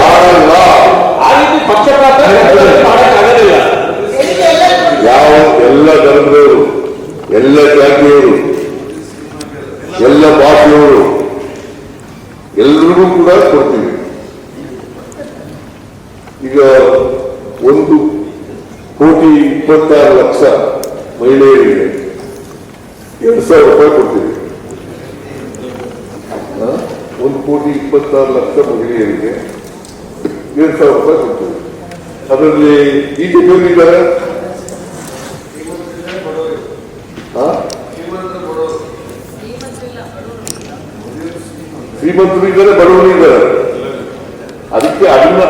Speaker 1: ಮಾಡಲ್ಲ.
Speaker 2: ಆ ರೀತಿ ಪಕ್ಷಪಾತ ಮಾಡಕ್ಕಾಗೋದಿಲ್ಲ.
Speaker 1: ಯಾವ ಎಲ್ಲ ಧರ್ಮದವರು, ಎಲ್ಲ ಜಾತಿಯವರು, ಎಲ್ಲ ಭಾಷೆಯವರು ಎಲ್ರಿಗೂ ಕೂಡ ಕೊಡ್ತೀವಿ. ಈಗ 1,26,00,000 ಮಹಿಳೆಯರಿಗೆ 2,000 ರೂಪಾಯಿ ಕೊಡ್ತೀವಿ. 1,26,00,000 ಮಹಿಳೆಯರಿಗೆ 2,000 ರೂಪಾಯಿ ಕೊಡ್ತೀವಿ. ಅದರಲ್ಲಿ ಬಿಜೆಪಿಯವರು ಇದ್ದಾರೆ, ಶ್ರೀಮಂತರು ಇದ್ದಾರೆ, ಬಡವರು ಇದ್ದಾರೆ. ಅದಕ್ಕೆ ಅದನ್ನ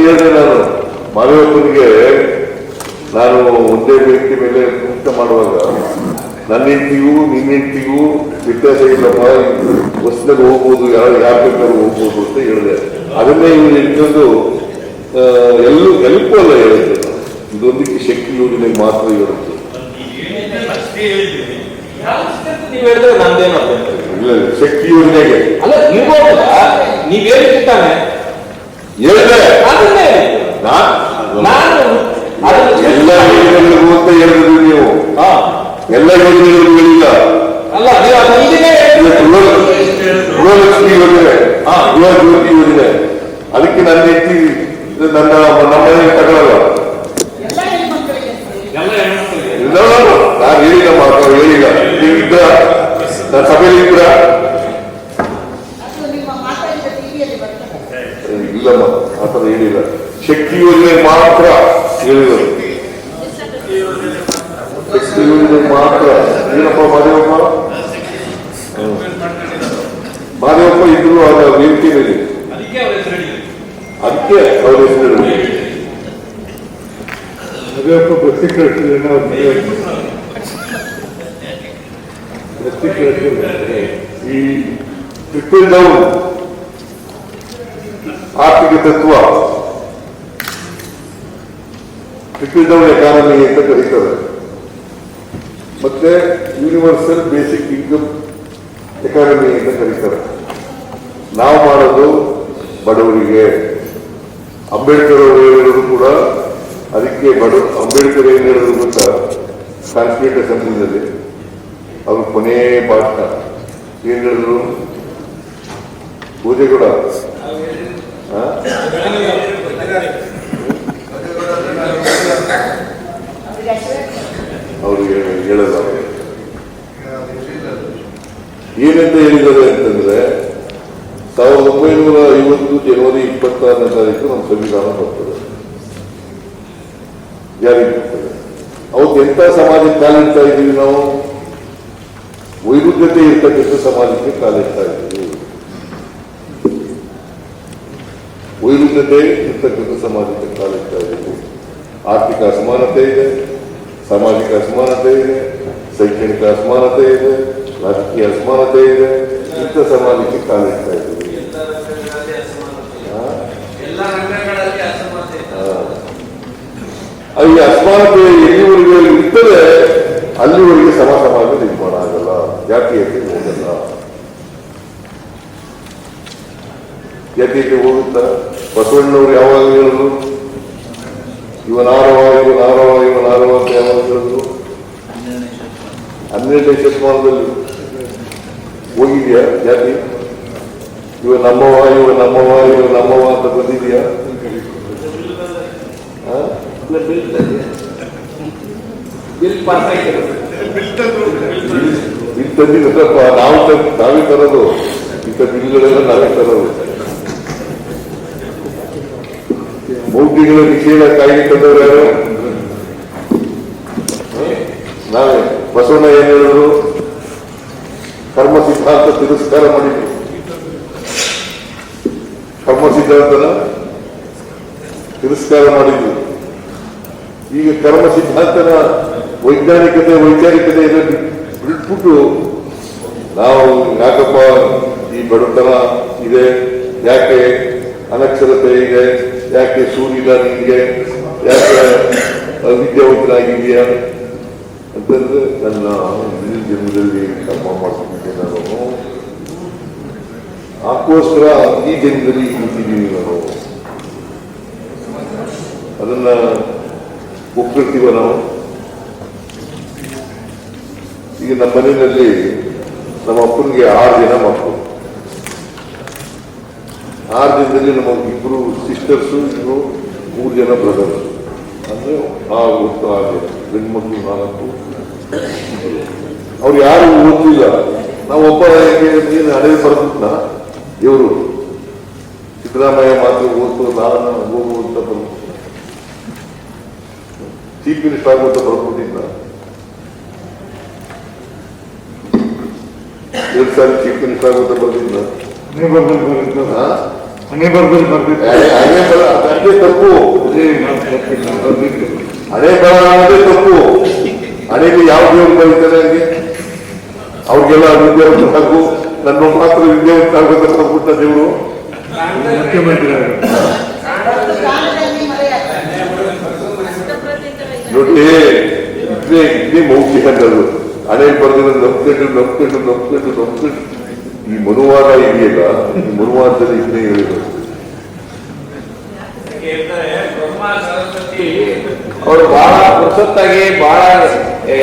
Speaker 1: ಹೇಳಿದೆ ನಾನು ಮಾದೇವಪ್ಪನಿಗೆ. ನಾನು ಒಂದೇ ವ್ಯಕ್ತಿ ಮೇಲೆ ಮುಕ್ತ ಮಾಡುವಾಗ ನನ್ನ ಹೆಂಡತಿಗೂ ನಿನ್ನ ಹೆಂಡತಿಗೂ ವ್ಯತ್ಯಾಸ ಇಲ್ಲಪ್ಪ, ಬಸ್ನಲ್ಲಿ ಹೋಗ್ಬೋದು, ಯಾರು ಬೇಕಾದ್ರೂ ಹೋಗ್ಬೋದು ಅಂತ ಹೇಳಿದೆ. ಅದನ್ನೇ ಇವರು ಇಟ್ಕೊಂಡು ಎಲ್ಲಕ್ಕೂ ಅಲ್ಲ ಹೇಳಿದ್ದೆ. ಇದೊಂದಕ್ಕೆ ಶಕ್ತಿ ಯೋಜನೆಗೆ ಮಾತ್ರ ಇರುತ್ತೆ.
Speaker 2: ನೀವು ಹೇಳಿದ್ರೆ ನಮ್ದೇನು
Speaker 1: ಇಲ್ಲ, ಶಕ್ತಿ ಯೋಜನೆಗೆ
Speaker 2: ಅಲ್ಲ ಇರ್ಬೋದಲ್ಲ, ನೀವ್ ಹೇಳಿರ್ತಾನೆ
Speaker 1: ಹೇಳಿದೆ.
Speaker 2: ಅದನ್ನೇ ನಾನು
Speaker 1: ಎಲ್ಲ ಯೋಜನೆಗಳಿಗೂ ಅಂತ ಹೇಳಿದ್ರು ನೀವು. ಎಲ್ಲ ಯೋಜನೆಗಳು ಹೇಳಿಲ್ಲ.
Speaker 2: ಅಲ್ಲ ನೀವು ಅದನ್ನೇ
Speaker 1: ಗೃಹಲಕ್ಷ್ಮಿ ಯೋಜನೆ, ಗೃಹ ಜ್ಯೋತಿ ಯೋಜನೆ, ಅದಕ್ಕೆ ನನ್ನ ಹೆಂಡತಿ ನಮ್ಮನೆ ತಗೊಳ್ಳಲ್ಲ. ನಾನು ಹೇಳಿಲ್ಲ, ಹೇಳಿಲ್ಲ. ನೀವಿದ್ದ ನನ್ನ ಸಭೆಯಲ್ಲಿ ಇದ್ರ ಇಲ್ಲಮ್ಮ, ಆ ಥರ ಹೇಳಿಲ್ಲ. ಶಕ್ತಿ ಯೋಜನೆ ಮಾತ್ರ ಹೇಳಿದರು. ಶಕ್ತಿ ಯೋಜನೆ ಮಾತ್ರ. ಏನಪ್ಪ ಮಾದೇವಪ್ಪ ಇದ್ರು ಆಗ ವೇದಿಕೆ ಮೇಲೆ, ಅದಕ್ಕೆ ಅವ್ರ ಹೆಸರು ಮಾದೇವಪ್ಪ ಬಸ್ತಿ ಕಳಿಸಿದ್ರೆ ಈ ಟ್ರಿಪಲ್ ಡೌನ್ ಆರ್ಥಿಕ ತತ್ವ, ಟ್ರಿಪಲ್ ಡೌನ್ ಎಕಾನಮಿ ಅಂತ ಕರೀತಾರೆ. ಮತ್ತೆ ಯೂನಿವರ್ಸಲ್ ಬೇಸಿಕ್ ಇನ್ಕಮ್ ಎಕಾನಮಿ ಅಂತ ಕರೀತಾರೆ. ನಾವು ಮಾಡೋದು ಬಡವರಿಗೆ. ಅಂಬೇಡ್ಕರ್ ಅವರು ಹೇಳಿರೋದು ಕೂಡ ಅದಕ್ಕೆ. ಅಂಬೇಡ್ಕರ್ ಏನ್ ಹೇಳಿದ್ರು ಗೊತ್ತಾ, ಕಾನ್ಸ್ಟಿಟ್ಯೂಂಟ್ ಅಸೆಂಬ್ಲಿನಲ್ಲಿ ಅವ್ರ ಕೊನೆ ಭಾಷಣ ಏನ್ ಹೇಳಿದ್ರು? ಭೋಜೇಗೌಡ ಅವರು ಹೇಳಲ್ಲ. ಏನಂತ ಹೇಳಿದ್ದಾರೆ ಅಂತಂದ್ರೆ, 1950 ಜನವರಿ 26ನೇ ತಾರೀಕು ನಮ್ಮ ಸಂವಿಧಾನ ಬರ್ತದೆ, ಜಾರಿಗೆ ಬರ್ತದೆ. ಅವತ್ತು ಎಂತ ಸಮಾಜಕ್ಕೆ ಕಾಲಿಡ್ತಾ ಇದ್ದೀವಿ ನಾವು? ವೈರುಧ್ಯತೆ ಇರ್ತಕ್ಕಂಥ ಸಮಾಜಕ್ಕೆ ಕಾಲಿಡ್ತಾ ಇದ್ದೀವಿ. ವೈರುಧ್ಯತೆ ಇರ್ತಕ್ಕಂಥ ಸಮಾಜಕ್ಕೆ ಕಾಲಿಡ್ತಾ ಇದ್ದೀವಿ. ಆರ್ಥಿಕ ಅಸಮಾನತೆ ಇದೆ, ಸಾಮಾಜಿಕ ಅಸಮಾನತೆ ಇದೆ, ಶೈಕ್ಷಣಿಕ ಅಸಮಾನತೆ ಇದೆ, ರಾಜಕೀಯ ಅಸಮಾನತೆ ಇದೆ. ಇಂಥ ಸಮಾಜಕ್ಕೆ ಕಾಲಿಡ್ತಾ ಇದ್ದೀವಿ. ಈ ಅಸಮಾನತೆ ಎಲ್ಲಿವರೆಗೆ ಇರ್ತದೆ ಅಲ್ಲಿವರೆಗೆ ಸಮಾಜ ನಿರ್ಮಾಣ ಆಗಲ್ಲ, ಜಾತೀಯತೆ ಹೋಗಲ್ಲ. ಜಾತೀಯತೆ ಹೋಗುತ್ತಾ? ಬಸವಣ್ಣವರು ಯಾವಾಗ ಹೇಳಿದ್ರು? ಇವನಾರವ ಅಂತ ಯಾವಾಗ ಹೇಳಿದ್ರು? 12ನೇ ಶತಮಾನದಲ್ಲಿ ಹೋಗಿದ್ಯಾ ಜಾತಿ? ಇವ ನಮ್ಮವ ಅಂತ ಬಂದಿದ್ಯಾ? ತಂದಿದ್ದಪ್ಪ, ನಾವೇ ತರೋದು. ಇಂಥ ಬಿಲ್ಗಳೆಲ್ಲ ನಾವೇ ತರೋದು. ಮೌಢ್ಯಗಳ ನಿಷೇಧ ಕಾಯ್ದೆ ತಂದವರು ಯಾರು? ನಾವೇ. ಬಸವಣ್ಣ ಏನ್ ಹೇಳಿದ್ರು? ಕರ್ಮ ಸಿದ್ಧಾಂತ ತಿರಸ್ಕಾರ ಮಾಡಿದ್ರು. ಕರ್ಮ ಸಿದ್ಧಾಂತನ ತಿರಸ್ಕಾರ ಮಾಡಿದ್ರು. ಈಗ ಕರ್ಮ ಸಿದ್ಧಾಂತನ ವೈಜ್ಞಾನಿಕತೆ ಬಿಟ್ಬಿಟ್ಟು ನಾವು ಯಾಕಪ್ಪ ಈ ಬಡತನ ಇದೆ, ಯಾಕೆ ಅನಕ್ಷರತೆ ಇದೆ, ಯಾಕೆ ಸೂರ್ಯನ ನಿಮಗೆ, ಯಾಕೆ ವಿದ್ಯಾವಂತನಾಗಿದೆಯಾ ಅಂತಂದ್ರೆ ನನ್ನ ಹಿಂದಿನ ಜನ್ಮದಲ್ಲಿ ಕರ್ಮ ಮಾಡ್ತಿದ್ದೆ ನಾನು, ಅದಕ್ಕೋಸ್ಕರ ಈ ಜನ್ಮದಲ್ಲಿ ಕೂತಿದ್ದೀನಿ ನಾನು. ಅದನ್ನ ಒಪ್ಪಿರ್ತೀವ ನಾವು. ಈಗ ನಮ್ಮ ಮನೆಯಲ್ಲಿ ನಮ್ಮ ಅಪ್ಪನಿಗೆ 6 ಜನ ಮಕ್ಕಳು. 6 ಜನದಲ್ಲಿ ನಮ್ಮ ಇಬ್ಬರು ಸಿಸ್ಟರ್ಸು, ಇಬ್ಬರು 3 ಜನ ಬ್ರದರ್ಸ್. ಅಂದ್ರೆ ಒಟ್ಟು 6 ಜನ ಗಂಡ್ಮಕ್ಳು 4. ಅವ್ರು ಯಾರು ಓದಲಿಲ್ಲ. ನಾವು ಒಬ್ಬ ನೀನು ಹಳೆ ಬರ್ಬಿಟ್ನ ಇವರು ಸಿದ್ದರಾಮಯ್ಯ ಮಾತ್ರ ಓದ್ತು, ನಾನು ಹೋಗು ಅಂತ ಬಂದು ಚೀಫ್ ಮಿನಿಸ್ಟರ್ ಆಗುವಂತ ಬರ್ಬಿಟ್ಟಿದ್ದ. 2 ಸಾರಿ ಚೀಫ್ ಮಿನಿಸ್ಟರ್ ಆಗುವಂತ ಬರ್ತಿದ್ದ. ಹಣೆ ತಪ್ಪು, ಹಣೆ ಬರ ಅನ್ನೋದೇ ತಪ್ಪು. ಹಣೆಗೆ ಯಾವ ದೇವರು ಬರೀತಾರೆ ಹಂಗೆ? ಅವ್ರಿಗೆಲ್ಲ ವಿದ್ಯಾವಂತ ಆಗು, ನನ್ನ ಮಾತ್ರ ವಿದ್ಯಾವಂತ ಆಗುವಂತ ಬರ್ಬಿಟ್ಟ ದೇವರು. ಮುಖ್ಯಮಂತ್ರಿ ನೋಡಿ, ಇದೇ ಮೌಖಿಕ ಅನ್ನೋದು. ಹಣೆ ಬರೆದ ನಂಬ್ಕೊಂಡು ಈ ಮನುವಾದ ಇದೆಯಲ್ಲ, ಈ ಮನುವಾದದಲ್ಲಿ ಇದನ್ನೇ ಹೇಳಿದ್ರು.
Speaker 4: ಅವರು ಬಹಳ ಪುರ್ಸೊತ್ತಾಗಿ ಬಹಳ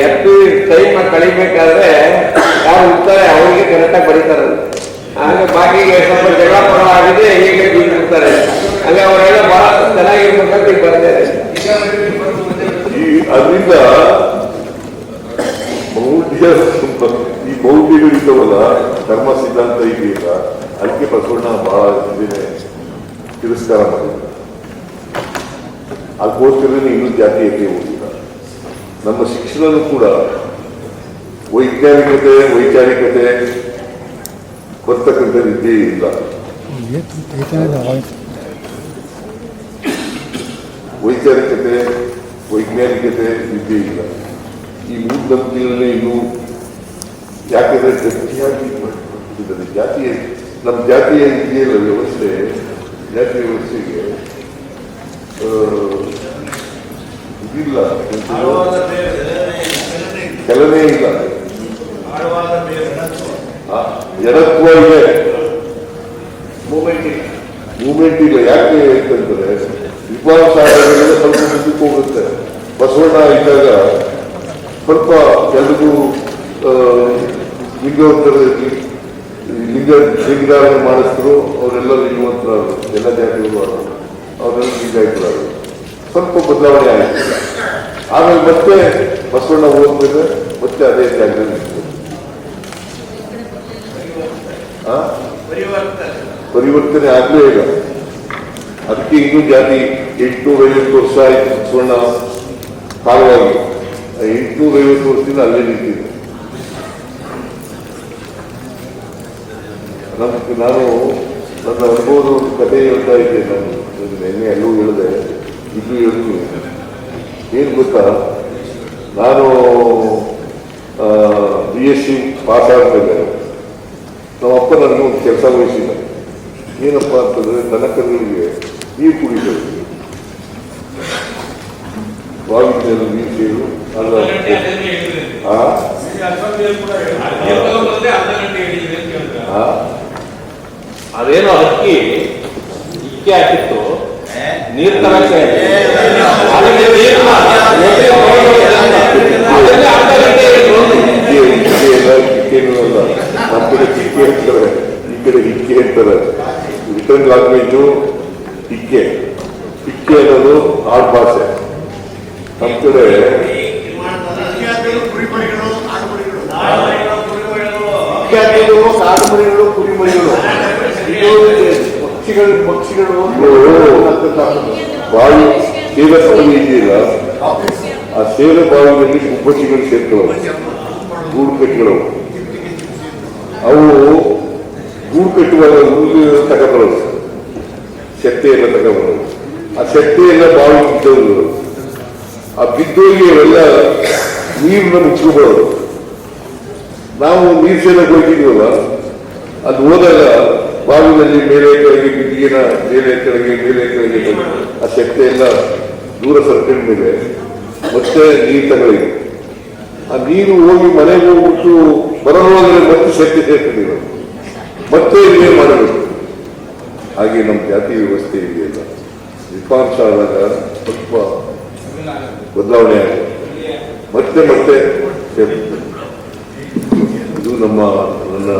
Speaker 4: ಎತ್ತು ಟೈಮ್ ಕಳಿಬೇಕಾದ್ರೆ ಯಾರು ಇರ್ತಾರೆ ಅವರಿಗೆ ಕರೆಕ್ಟಾಗಿ ಬರೀತಾರೆ. ಹಾಗೆ ಬಾಕಿ ಸ್ವಲ್ಪ ಜಗಳ ಪಡ ಆಗಿದೆ, ಹೀಗೆ ಬಿಡ್ತಾರೆ. ಹಾಗೆ ಅವರೆಲ್ಲ ಬಹಳ ಚೆನ್ನಾಗಿರ್ಬೇಕಂತ ಈಗ ಬರ್ತಾರೆ.
Speaker 1: ಅದರಿಂದ ಈ ಮೌಢ್ಯಗಳಿದ್ದವಲ್ಲ, ಧರ್ಮ ಸಿದ್ಧಾಂತ ಇದೆಯಲ್ಲ, ಅದಕ್ಕೆ ಬಸವಣ್ಣ ಬಹಳ ತಿರಸ್ಕಾರ ಮಾಡಿದ. ಅದಕ್ಕೋಸ್ಕರನೇ ಇನ್ನೂ ಜಾತೀಯತೆ ಹೋಗಿಲ್ಲ. ನಮ್ಮ ಶಿಕ್ಷಣನೂ ಕೂಡ ವೈಚಾರಿಕತೆ ಬರ್ತಕ್ಕಂಥ ವಿದ್ಯೆ ಇಲ್ಲ. ವೈಚಾರಿಕತೆ ವೈಜ್ಞಾನಿಕತೆ ವಿದ್ಯೆ ಇಲ್ಲ. ಈ ಮೂಢನಂಬಿಕೆಗಳನ್ನೇ ಇನ್ನೂ ಯಾಕಂದ್ರೆ ಗಟ್ಟಿಯಾಗಿ ಮಾಡಿಕೊಂಡಿದ್ದಾರೆ. ಜಾತಿಯ ನಮ್ಮ ಜಾತಿಯ ಇದೆಯಲ್ಲ ವ್ಯವಸ್ಥೆ, ಜಾತಿಯ ವ್ಯವಸ್ಥೆಗೆ ಇದಿಲ್ಲ, ಚಲನೆ ಇಲ್ಲ, ಜಡತ್ವ ಇದೆ, ಮೂವ್ಮೆಂಟ್ ಇಲ್ಲ. ಯಾಕೆ ಅಂತಂದ್ರೆ ವಿದ್ವಾಂಸ ಸ್ವಲ್ಪ ಮುಂದಕ್ಕೆ ಹೋಗುತ್ತೆ. ಬಸವಣ್ಣ ಇದ್ದಾಗ ಸ್ವಲ್ಪ ಎಲ್ರಿಗೂ ಲಿಂಗಧಾರಣೆ ಮಾಡಿಸಿದ್ರು. ಅವರೆಲ್ಲರೂ ಲಿಂಗವಂತರಾದ್ರು, ಎಲ್ಲ ಜಾತಿಗಳು ಅವರೆಲ್ಲ ಲಿಂಗಾಯತರಾದ್ರು. ಸ್ವಲ್ಪ ಬದಲಾವಣೆ ಆಯಿತು. ಆಮೇಲೆ ಮತ್ತೆ ಬಸವಣ್ಣ ಹೋದ್ಮೇಲೆ ಮತ್ತೆ ಅದೇ ಜಾಗದಲ್ಲಿ ಪರಿವರ್ತನೆ ಆಗಲೇ ಇಲ್ಲ. ಅದಕ್ಕೆ ಇನ್ನೂ ಜಾತಿ 850 ವರ್ಷ ಆಯ್ತು ಬಸವಣ್ಣ ಕಾಲವಾಗಿ. 850 ವರ್ಷದಿಂದ ಅಲ್ಲೇ ನಿಂತಿದೆ. ನಾನು ನನ್ನ ಅನುಭವದ ಒಂದು ಕಥೆ ಹೇಳ್ತಾ ಇದ್ದೆ. ನಾನು ನಿನ್ನೆ ಎಲ್ಲೂ ಹೇಳಿದೆ, ಇದು ಹೇಳ್ತೀನಿ. ಏನು ಗೊತ್ತಾ, ನಾನು BSc ಪಾಸ್ ಆದ್ಮೇಲೆ ನಮ್ಮಪ್ಪ ನನಗೆ ಒಂದು ಕೆಲಸ ವಹಿಸಿಲ್ಲ. ಏನಪ್ಪ ಅಂತಂದ್ರೆ ದನಕರುಗಳಿಗೆ ನೀರು ಕುಡಿಸೋದು, ಬಾವಿನಲ್ಲಿ ನೀರು ಸೇರು ಅಲ್ಲ.
Speaker 4: ಅದೇನೋ ಅಕ್ಕಿ ಇಕ್ಕೆ ಹಾಕಿತ್ತು, ನೀರ್ ತರಕ್ಕೆ
Speaker 1: ಇಕ್ಕೆನಲ್ಲ. ನಮ್ಮ ಕಡೆ ಚಿಕ್ಕೆ ಇರ್ತಾರೆ, ಈ ಕಡೆ ಹಿಕ್ಕೆ ಇರ್ತಾರೆ. Return language ಹಿಕ್ಕೆ. ಹಿಕ್ಕೆ ಅನ್ನೋದು ಆಡ್ ಭಾಷೆ. ನಮ್ಮ ಕಡೆ ಕಾಡುಮರಿಗಳು, ಕುರಿಮರಿಗಳು, ಪಕ್ಷಿಗಳು ಬಾವಿ ಸೇಲ ಬಾವಿ ಇದೆಯಲ್ಲ, ಆ ಸೇಲ ಬಾವಿಯಲ್ಲಿ ಗುಬ್ಬಚ್ಚಿಗಳು ಸೇರ್ತವೆ, ಗೂಡು ಕಟ್ಟಿಗಳು. ಅವು ಗೂಡು ಕಟ್ಟುವಾಗ ಹುಲ್ಲು ತಗೊಬರೋದು, ಸೆತ್ತೆ ಎಲ್ಲ ತಗೊಬರೋದು. ಆ ಸೆತ್ತೆ ಎಲ್ಲ ಬಾವಿ ಬಿದ್ದೋದು. ಆ ಬಿದ್ದೋಗಿ ಅವೆಲ್ಲ ನೀರನ್ನ ಮುಚ್ಕೋಬರೋದು. ನಾವು ನೀರು ಸೇಲಕ್ಕೆ ಹೋಗಿದ್ದೀವಲ್ಲ, ಅದು ಹೋದಾಗ ಬಾವಿನಲ್ಲಿ ಮೇಲೆ ಕೆಳಗೆ ಬಿದ್ದಿಗೆನ ಮೇಲೆ ಕೆಳಗೆ ಆ ಶಕ್ತಿ ಎಲ್ಲ ದೂರ ಸರ್ಕೊಂಡ ಮೇಲೆ ಮತ್ತೆ ನೀರು ತಗೊಳ್ಳಿ. ಆ ನೀರು ಹೋಗಿ ಮನೆಗೆ ಹೋಗ್ಬಿಟ್ಟು ಬರೋದ್ರಲ್ಲಿ ಮತ್ತೆ ಶಕ್ತಿ ಸೇರ್ಕೊಂಡಿರೋ ಮತ್ತೆ ಇನ್ನೇ ಮಾಡಬೇಕು. ಹಾಗೆ ನಮ್ಮ ಜಾತಿ ವ್ಯವಸ್ಥೆ ಇದೆಯಲ್ಲ, ವಿಫಾಂಶ ಆದಾಗ ಸ್ವಲ್ಪ ಬದಲಾವಣೆ ಆಗಿದೆ, ಮತ್ತೆ ಸೇರ್ತದೆ. ಇದು ನನ್ನ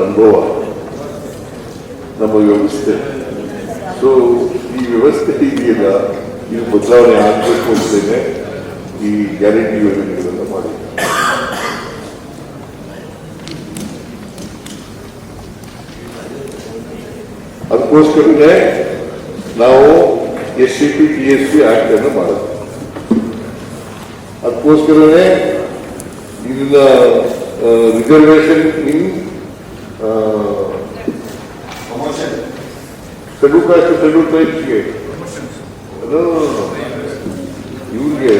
Speaker 1: ಅನುಭವ, ನಮ್ಮ ವ್ಯವಸ್ಥೆ. ಸೊ ಈ ವ್ಯವಸ್ಥೆ ಇದೆಯಲ್ಲ, ಇದು ಬದಲಾವಣೆ ಆಗಬೇಕು ಅಂತೇನೆ ಈ ಗ್ಯಾರಂಟಿ ಯೋಜನೆಗಳೆಲ್ಲ ಮಾಡಿ. ಅದಕ್ಕೋಸ್ಕರನೇ ನಾವು SCP TSP ಆಕ್ಟ್ ಅನ್ನು ಮಾಡೋದು. ಅದಕ್ಕೋಸ್ಕರನೇ ಇದನ್ನ reservation in schedule caste schedule ಟ್ರೈಬ್ಸ್ಗೆ ಇವ್ರಿಗೆ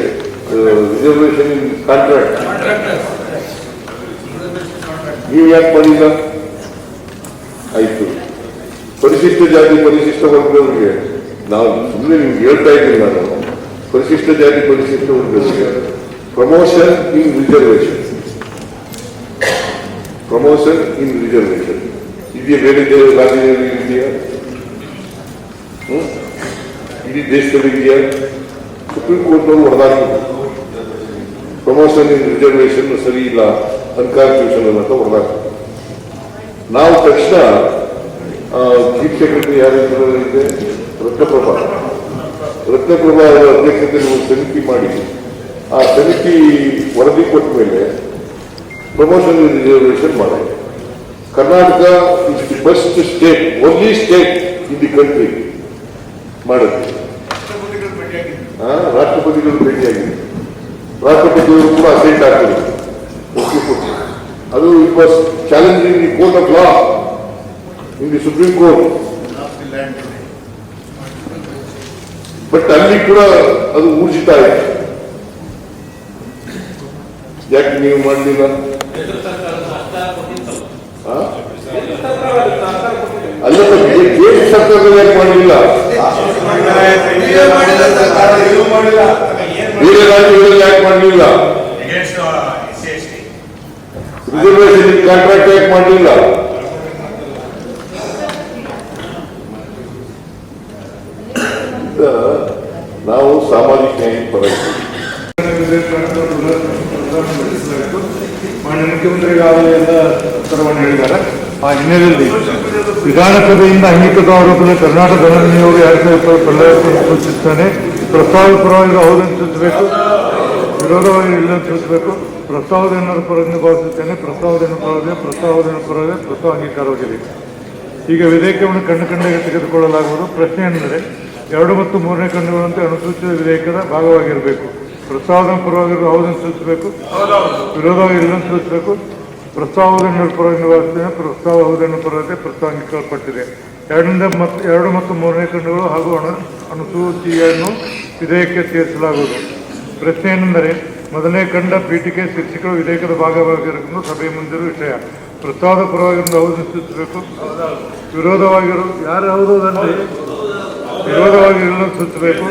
Speaker 1: ರಿಸರ್ವೇಶನ್ ಇನ್ ಕಾಂಟ್ರಾಕ್ಟ್ ನೀವು ಯಾಕೆ ಮಾಡಿಲ್ಲ? ಆಯ್ತು, ಪರಿಶಿಷ್ಟ ಜಾತಿ ಪರಿಶಿಷ್ಟ ವರ್ಗದವರಿಗೆ ನಾವು ಸುಮ್ಮನೆ ನಿಮ್ಗೆ ಹೇಳ್ತಾ ಇದ್ದೀನಿ. ನಾನು ಪರಿಶಿಷ್ಟ ಜಾತಿ ಪರಿಶಿಷ್ಟ ವರ್ಗದವರಿಗೆ ಪ್ರಮೋಷನ್ ಇನ್ ರಿಸರ್ವೇಶನ್ ಇದೆಯಾ? ಬೇರೆ ರಾಜ್ಯದಲ್ಲಿ ಇದೆಯಾ? ಇಡೀ ದೇಶದಲ್ಲಿ ಇದೆಯಾ? ಸುಪ್ರೀಂ ಕೋರ್ಟ್ ಅವರು ಹೊರದಾಕಿದ್ರು ಪ್ರಮೋಷನ್ ಇನ್ ರಿಸರ್ವೇಶನ್ ಸರಿ ಇಲ್ಲ, ಅನ್ಕಾನ್ಸ್ಟಿಟ್ಯೂಷನಲ್ ಅಂತ ಹೊರದಾಕಿದ್ರು. ನಾವು ತಕ್ಷಣ ಚೀಫ್ ಸೆಕ್ರೆಟರಿ ಯಾರಿದೆ, ರತ್ನಪ್ರಭಾ ಅವರ ಅಧ್ಯಕ್ಷತೆಯಲ್ಲಿ ಒಂದು ಸಮಿತಿ ಮಾಡಿ ಆ ಸಮಿತಿ ವರದಿ ಕೊಟ್ಟ ಮೇಲೆ ಪ್ರಮೋಷನ್ ರಿಸರ್ವೇಶನ್ ಮಾಡಿದೆ. Karnataka is the first state, only state in the country ಮಾಡುತ್ತೆ. ರಾಷ್ಟ್ರಪತಿಗಳು ಭೇಟಿಯಾಗಿದೆ, ರಾಷ್ಟ್ರಪತಿಯವರು ಕೂಡ ಅಸೆಂಟ್ ಆಗ್ತದೆ, ಒಪ್ಪಿಕೊಟ್ಟು. ಅದು it was challenging the court of law in the supreme court. But ಅಲ್ಲಿ ಕೂಡ ಅದು ಊರ್ಜಿತ ಆಯಿತು. ಯಾಕೆ ನೀವು ಮಾಡಲಿಲ್ಲ? ಅಲ್ಲ, ಕೇಂದ್ರ ಸರ್ಕಾರದಲ್ಲಿ ಯಾಕೆ ಮಾಡಲಿಲ್ಲ? ಬೇರೆ ರಾಜ್ಯಗಳಲ್ಲಿ ಯಾಕೆ ಮಾಡಲಿಲ್ಲ? ರಿಸರ್ವೇಶನ್ ಕಾಂಟ್ರಾಕ್ಟ್ ಯಾಕೆ ಮಾಡಲಿಲ್ಲ? ನಾವು ಸಾಮಾಜಿಕ ನ್ಯಾಯ ಪರ
Speaker 5: ಮಾನ್ಯ ಮುಖ್ಯಮಂತ್ರಿಗಳು ಎಲ್ಲ ಉತ್ತರವನ್ನು ಹೇಳಿದ್ದಾರೆ. ಆ ಹಿನ್ನೆಲೆಯಲ್ಲಿ ವಿಧಾನಸಭೆಯಿಂದ ಅಂಗೀಕೃತ ಆರೋಪದಲ್ಲಿ ಕರ್ನಾಟಕ ಧನ ನಿಯೋಗ 2020 ಸೂಚಿಸುತ್ತಾನೆ. ಪ್ರಸ್ತಾವದ ಪರವಾಗಿ ಹೌದನ್ನು ಸೂಚಿಸಬೇಕು, ವಿರೋಧವಾಗಿ ಇಲ್ಲನ್ನು ಸೂಚಿಸಬೇಕು. ಪ್ರಸ್ತಾವದ ಪರವಾಗಿ ಭಾವಿಸುತ್ತೇನೆ. ಪ್ರಸ್ತಾವ ಅಂಗೀಕಾರವಾಗಿದೆ. ಈಗ ವಿಧೇಯಕವನ್ನು ಖಂಡಗೆ ತೆಗೆದುಕೊಳ್ಳಲಾಗುವುದು. ಪ್ರಶ್ನೆ ಎಂದರೆ 2 ಮತ್ತು 3ನೇ ಖಂಡಗಳಂತೆ ಅನುಸೂಚಿತ ವಿಧೇಯಕದ ಭಾಗವಾಗಿರಬೇಕು. ಪ್ರಸ್ತಾವದ ಪರವಾಗಿ ಹೌದನ್ನು ಸೂಚಿಸಬೇಕು, ವಿರೋಧವಾಗಿ ಇಲ್ಲನ್ನು ಸೂಚಿಸಬೇಕು. ಪ್ರಸ್ತಾವದ ಪರವಾಗಿ ನಿವಾರಿಸುತ್ತೇನೆ. ಪ್ರಸ್ತಾವ ಹೌದನ್ನು ಪರವಾಗಿ ಪ್ರಸ್ತಾವ ಅಂಗೀಕರಿಸಲ್ಪಟ್ಟಿದೆ. 2 ಮತ್ತು 3ನೇ ಖಂಡಗಳು ಹಾಗೂ ಅನುಸೂಚಿಯನ್ನು ವಿಧೇಯಕಕ್ಕೆ ಸೇರಿಸಲಾಗುವುದು. ಪ್ರಶ್ನೆ ಏನೆಂದರೆ 1ನೇ ಖಂಡ ಪೀಠಿಕೆ ಶೀರ್ಷಿಕೆಗಳು ವಿಧೇಯಕದ ಭಾಗವಾಗಿರಬೇಕು ಸಭೆ ಮುಂದಿರುವ ವಿಷಯ. ಪ್ರಸ್ತಾವದ ಪರವಾಗಿ ಹೌದನ್ನು ಸೂಚಿಸಬೇಕು, ವಿರೋಧವಾಗಿರು ಯಾರು ಹೌದೋದಂತೆ ವಿರೋಧವಾಗಿರಲು ಸೂಚಿಸಬೇಕು.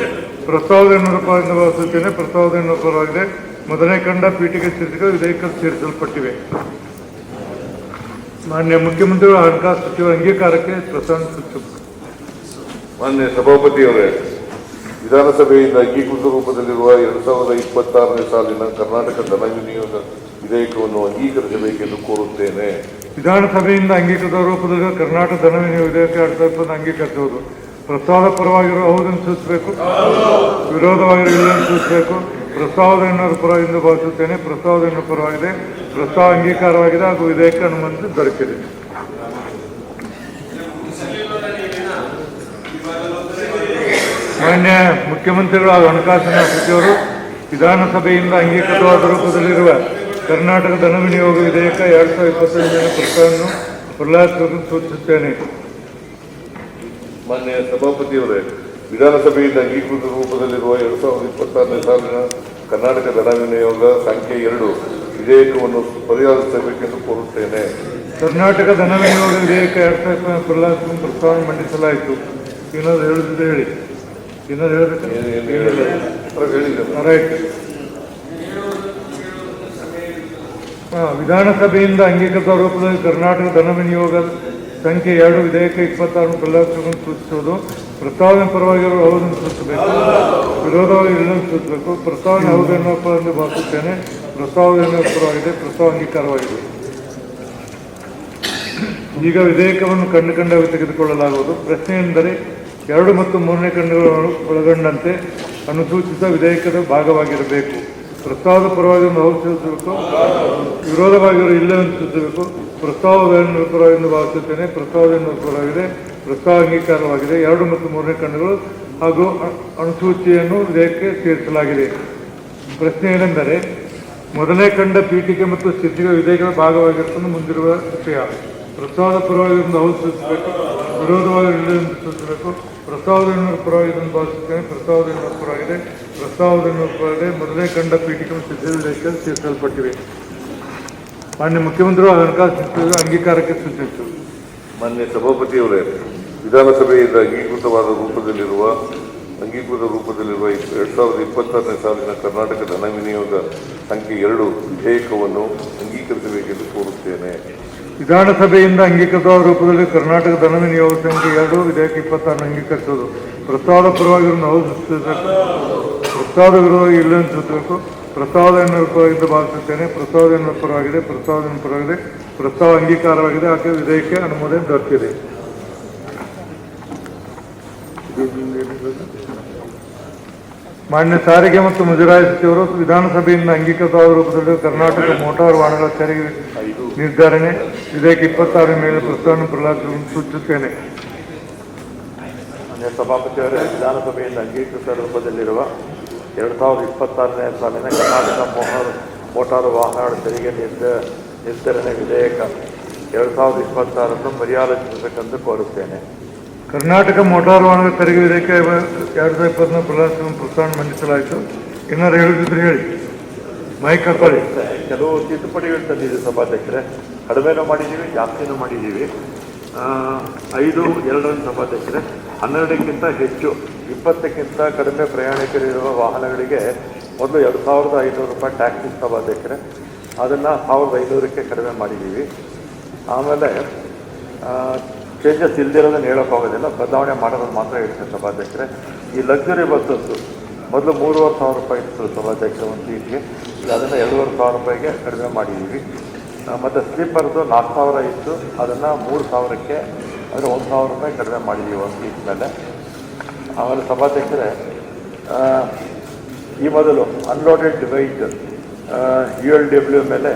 Speaker 5: ಪ್ರಸ್ತಾವದ ಪರವಾಗಿ ಭಾವಿಸುತ್ತೇನೆ. ಪ್ರಸ್ತಾವದ ಪರವಾಗಿದೆ. 1ನೇ ಖಂಡ ಪೀಠಿಕೆ ಶೀರ್ಷಿಕೆಗಳು ವಿಧೇಯಕಕ್ಕೆ ಸೇರಿಸಲ್ಪಟ್ಟಿವೆ. ಮಾನ್ಯ ಮುಖ್ಯಮಂತ್ರಿಗಳು ಹಣಕಾಸು ಸಚಿವ ಅಂಗೀಕಾರಕ್ಕೆ ಪ್ರಸ್ತಾವ ಸೂಚಿಸಬೇಕು.
Speaker 1: ಮಾನ್ಯ ಸಭಾಪತಿಯವರೇ, ವಿಧಾನಸಭೆಯಿಂದ ಅಂಗೀಕೃತ ರೂಪದಲ್ಲಿರುವ 2026ನೇ ಸಾಲಿನ ಕರ್ನಾಟಕ ಧನ ವಿನಿಯೋಗ ವಿಧೇಯಕವನ್ನು ಅಂಗೀಕರಿಸಬೇಕೆಂದು ಕೋರುತ್ತೇನೆ.
Speaker 5: ವಿಧಾನಸಭೆಯಿಂದ ಅಂಗೀಕೃತ ರೂಪದಲ್ಲಿ ಕರ್ನಾಟಕ ಧನ ವಿನಿಯೋಗ ವಿಧೇಯಕ 2020 ಅಂಗೀಕರಿಸುವುದು. ಪ್ರಸ್ತಾವದ ಪರವಾಗಿರುವ ಹೌದನ್ನು ಸೂಚಿಸಬೇಕು, ವಿರೋಧವಾಗಿರುವ ಇಲ್ಲನ್ನು ಸೂಚಿಸಬೇಕು. ಪ್ರಸ್ತಾವದ ಪರವಾಗಿ ಭಾವಿಸುತ್ತೇನೆ. ಪ್ರಸ್ತಾವದ ಪರವಾಗಿದೆ. ಪ್ರಸ್ತಾವ ಅಂಗೀಕಾರವಾಗಿದೆ ಹಾಗೂ ವಿಧೇಯಕ ಅನುಮತಿ ದೊರಕಿದೆ. ಮಾನ್ಯ ಮುಖ್ಯಮಂತ್ರಿಗಳು ಹಾಗೂ ಹಣಕಾಸಿನ ಸಚಿವರು ವಿಧಾನಸಭೆಯಿಂದ ಅಂಗೀಕೃತವಾದ ರೂಪದಲ್ಲಿರುವ ಕರ್ನಾಟಕ ಧನ ವಿನಿಯೋಗ ವಿಧೇಯಕ 2025ನೇ ಪ್ರಸ್ತಾವವನ್ನು ಪ್ರಹ್ಲಾದ್ ಸೂಚಿಸುತ್ತೇನೆ.
Speaker 1: ಮಾನ್ಯ ಸಭಾಪತಿಯವರೇ, ವಿಧಾನಸಭೆಯಿಂದ ಅಂಗೀಕೃತ ರೂಪದಲ್ಲಿರುವ 2026ನೇ ಸಾಲಿನ ಕರ್ನಾಟಕ ಧನ ವಿನಿಯೋಗ ಸಂಖ್ಯೆ 2 ವಿಧೇಯಕವನ್ನು ಪರಿಹರಿಸಬೇಕೆಂದು ಕೋರುತ್ತೇನೆ.
Speaker 5: ಕರ್ನಾಟಕ ಧನ ವಿನಿಯೋಗ ವಿಧೇಯಕ 2020 ಪ್ರಸ್ತಾವನೆ ಮಂಡಿಸಲಾಯಿತು. ಏನಾದ್ರು ಹೇಳಿದ್ರೆ ಹೇಳಿ. ಏನಾದ್ರು ಹೇಳಿದ್ರೆ ರೈಟ್. ವಿಧಾನಸಭೆಯಿಂದ ಅಂಗೀಕೃತ ರೂಪದಲ್ಲಿ ಕರ್ನಾಟಕ ಧನ ವಿನಿಯೋಗ ಸಂಖ್ಯೆ 2 ವಿಧೇಯಕ 26 ಪ್ರಸ್ತಾವನೆ ಸೂಚಿಸುವುದು. ಪ್ರಸ್ತಾವನೆ ಪರವಾಗಿರುವ ಹೌದನ್ನು ಸೂಚಿಸಬೇಕು, ವಿರೋಧವಾಗಿ ಇಲ್ಲನ್ನು ಸೂಚಿಸಬೇಕು. ಪ್ರಸ್ತಾವನೆ ಹೌದು ಎನ್ನುವ ಭಾವಿಸುತ್ತೇನೆ. ಪ್ರಸ್ತಾವನೆ ಪರವಾಗಿದೆ. ಪ್ರಸ್ತಾವ ಅಂಗೀಕಾರವಾಗಿದೆ. ಈಗ ವಿಧೇಯಕವನ್ನು ಕಂಡು ತೆಗೆದುಕೊಳ್ಳಲಾಗುವುದು. ಪ್ರಶ್ನೆ ಎಂದರೆ 2 ಮತ್ತು 3ನೇ ಖಂಡಗಳನ್ನು ಒಳಗೊಂಡಂತೆ ಅನುಸೂಚಿತ ವಿಧೇಯಕದ ಭಾಗವಾಗಿರಬೇಕು. ಪ್ರಸ್ತಾವದ ಪರವಾಗಿ ಹೌದು ಸೂಚಿಸಬೇಕು, ವಿರೋಧವಾಗಿರುವ ಇಲ್ಲವನ್ನು ಸೂಚಿಸಬೇಕು. ಪ್ರಸ್ತಾವವನ್ನು ಪರವಾಗಿ ಭಾವಿಸುತ್ತೇನೆ. ಪ್ರಸ್ತಾವನೆಯನ್ನು ಪರವಾಗಿದೆ. ಪ್ರಸ್ತಾವ ಅಂಗೀಕಾರವಾಗಿದೆ. 2 ಮತ್ತು 3ನೇ ಖಂಡಗಳು ಹಾಗೂ ಅನುಸೂಚಿಯನ್ನು ವಿಧೇಯಕಕ್ಕೆ ಸೇರಿಸಲಾಗಿದೆ. ಪ್ರಶ್ನೆ ಏನೆಂದರೆ ಮೊದಲನೇ ಖಂಡ ಪೀಠಿಕೆ ಮತ್ತು ಸ್ಥಿತಿಗೆ ವಿಧೇಯಕದ ಭಾಗವಾಗಿರುತ್ತದೆ ಮುಂದಿರುವ ವಿಷಯ. ಪ್ರಸ್ತಾವದ ಪರವಾಗಿ ಹೌದು ಸೂಚಿಸಬೇಕು, ವಿರೋಧವಾಗಿ ಇಲ್ಲವೆಂದು ಸೂಚಿಸಬೇಕು. ಪ್ರಸ್ತಾವವನ್ನು ಪರವಾಗಿ ಭಾವಿಸುತ್ತೇನೆ. ಪ್ರಸ್ತಾವವನ್ನು ಪರವಾಗಿದೆ. ಪ್ರಸ್ತಾವವನ್ನು ಪರವಾಗಿದೆ. ಮೊದಲನೇ ಖಂಡ ಪೀಠಿಕೆ ಮತ್ತು ಸ್ಥಿತಿ ವಿಧೇಯಕ ಸೇರಿಸಲ್ಪಟ್ಟಿವೆ. ಮಾನ್ಯ ಮುಖ್ಯಮಂತ್ರಿಗಳು ಹಣಕಾಸು ಸಚಿವರು ಅಂಗೀಕಾರಕ್ಕೆ ಸೂಚಿಸಿದರು.
Speaker 1: ಮಾನ್ಯ ಸಭಾಪತಿಯವರೇ, ವಿಧಾನಸಭೆಯಿಂದ ಅಂಗೀಕೃತ ರೂಪದಲ್ಲಿರುವ 2026ನೇ ಸಾಲಿನ ಕರ್ನಾಟಕ ಧನ ವಿನಿಯೋಗ ಸಂಖ್ಯೆ 2 ವಿಧೇಯಕವನ್ನು ಅಂಗೀಕರಿಸಬೇಕೆಂದು ಕೋರುತ್ತೇನೆ.
Speaker 5: ವಿಧಾನಸಭೆಯಿಂದ ಅಂಗೀಕೃತ ರೂಪದಲ್ಲಿ ಕರ್ನಾಟಕ ಧನ ವಿನಿಯೋಗ ಸಂಖ್ಯೆ 2 ವಿಧೇಯಕ 26 ಅಂಗೀಕರಿಸುವುದು. ಪ್ರಸ್ತಾವದ ಪರವಾಗಿರುವ ಹೌದು ಸೂಚಿಸಬೇಕು, ಪ್ರಸ್ತಾವದ ವಿರೋಧವಾಗಿ ಇಲ್ಲವನ್ನು ಸೂಚಿಸಬೇಕು. ಪ್ರಸ್ತಾವನೆಯನ್ನು ಪರವಾಗಿ ಭಾವಿಸುತ್ತೇನೆ. ಪ್ರಸ್ತಾವನೆಯನ್ನು ಪರವಾಗಿದೆ. ಪ್ರಸ್ತಾವನೆಯನ್ನು ಪರವಾಗಿದೆ. ಪ್ರಸ್ತಾವ ಅಂಗೀಕಾರವಾಗಿದೆ. ಆಕೆ ವಿಧೇಯಕ ಅನುಮೋದನೆ ದೊರೆತಿದೆ. ಮಾನ್ಯ ಸಾರಿಗೆ ಮತ್ತು ಮುಜರಾಯಿ ಸಚಿವರು ವಿಧಾನಸಭೆಯಿಂದ ಅಂಗೀಕೃತ ರೂಪದಲ್ಲಿ ಕರ್ನಾಟಕ ಮೋಟಾರು ವಾಹನಗಳ ತೆರಿಗೆ ನಿರ್ಧಾರಣೆ ವಿಧೇಯಕ 26 ಮೇಲೆ ಪ್ರಸ್ತಾವನೆ ಸೂಚಿಸುತ್ತೇನೆ.
Speaker 6: ಮಾನ್ಯ ಸಭಾಪತಿಯವರೇ, ವಿಧಾನಸಭೆಯಿಂದ ಅಂಗೀಕೃತ ರೂಪದಲ್ಲಿರುವ 2026ನೇ ಸಾಲಿನ ಕರ್ನಾಟಕ ಮೋಟಾರು ವಾಹನಗಳ ತೆರಿಗೆ ನಿರ್ಧರಣೆ ವಿಧೇಯಕ 2026 ಪರ್ಯಾಲೋಚಿಸಬೇಕೆಂದು ಕೋರುತ್ತೇನೆ.
Speaker 5: ಕರ್ನಾಟಕ ಮೋಟಾರು ವಾಹನಗಳ ತೆರಿಗೆ ವಿಧೇಯಕ 2020 ಪ್ರಸ್ತಾವನೆ ಮಂಡಿಸಲಾಯಿತು. ಏನಾರು ಹೇಳಿದ್ರೆ ಹೇಳಿ. ಮೈಕ್ ಹಾಕೊಳ್ಳಿ.
Speaker 6: ಕೆಲವು ತಿದ್ದುಪಡಿಗಳು ತಂದಿದ್ದೀವಿ ಸಭಾಧ್ಯಕ್ಷರೇ. ಕಡಿಮೆನೂ ಮಾಡಿದ್ದೀವಿ, ಜಾಸ್ತಿನೂ ಮಾಡಿದ್ದೀವಿ. 5(2) ಸಭಾಧ್ಯಕ್ಷರೇ, 12ಕ್ಕಿಂತ ಹೆಚ್ಚು 20ಕ್ಕಿಂತ ಕಡಿಮೆ ಪ್ರಯಾಣಿಕರಿರುವ ವಾಹನಗಳಿಗೆ ಮೊದಲು 2,500 ರೂಪಾಯಿ ಟ್ಯಾಕ್ಸ್ ಸಭಾಧ್ಯಕ್ಷರೇ, ಅದನ್ನು 1,500ಕ್ಕೆ ಕಡಿಮೆ ಮಾಡಿದ್ದೀವಿ. ಆಮೇಲೆ ಚೇಂಜಸ್ ಇಲ್ದಿರೋದನ್ನು ಹೇಳೋಕ್ಕಾಗೋದಿಲ್ಲ, ಬದಲಾವಣೆ ಮಾಡೋದನ್ನು ಮಾತ್ರ ಹೇಳ್ತೀನಿ ಸಭಾಧ್ಯಕ್ಷರೇ. ಈ ಲಕ್ಸುರಿ ಬಸ್ಸಸ್ಸು ಮೊದಲು 3,500 ರೂಪಾಯಿ ಇತ್ತು ಸಭಾಧ್ಯಕ್ಷರ ಒಂದು ಸೀಟ್ಗೆ, ಅದನ್ನು 2,500 ರೂಪಾಯಿಗೆ ಕಡಿಮೆ ಮಾಡಿದ್ದೀವಿ. ಮತ್ತು ಸ್ಲೀಪರ್ದು 4,000 ಇತ್ತು, ಅದನ್ನು 3,000ಕ್ಕೆ ಅಂದರೆ 1,000 ರೂಪಾಯಿ ಕಡಿಮೆ ಮಾಡಿದ್ದೀವಿ ಒಂದು ಸೀಟ್ ಮೇಲೆ. ಆಮೇಲೆ ಸಭಾಧ್ಯಕ್ಷರೇ, ಈ ಮೊದಲು ಅನ್ಲೋಡೆಡ್ ವೆಯ್ಟ್ ULW ಮೇಲೆ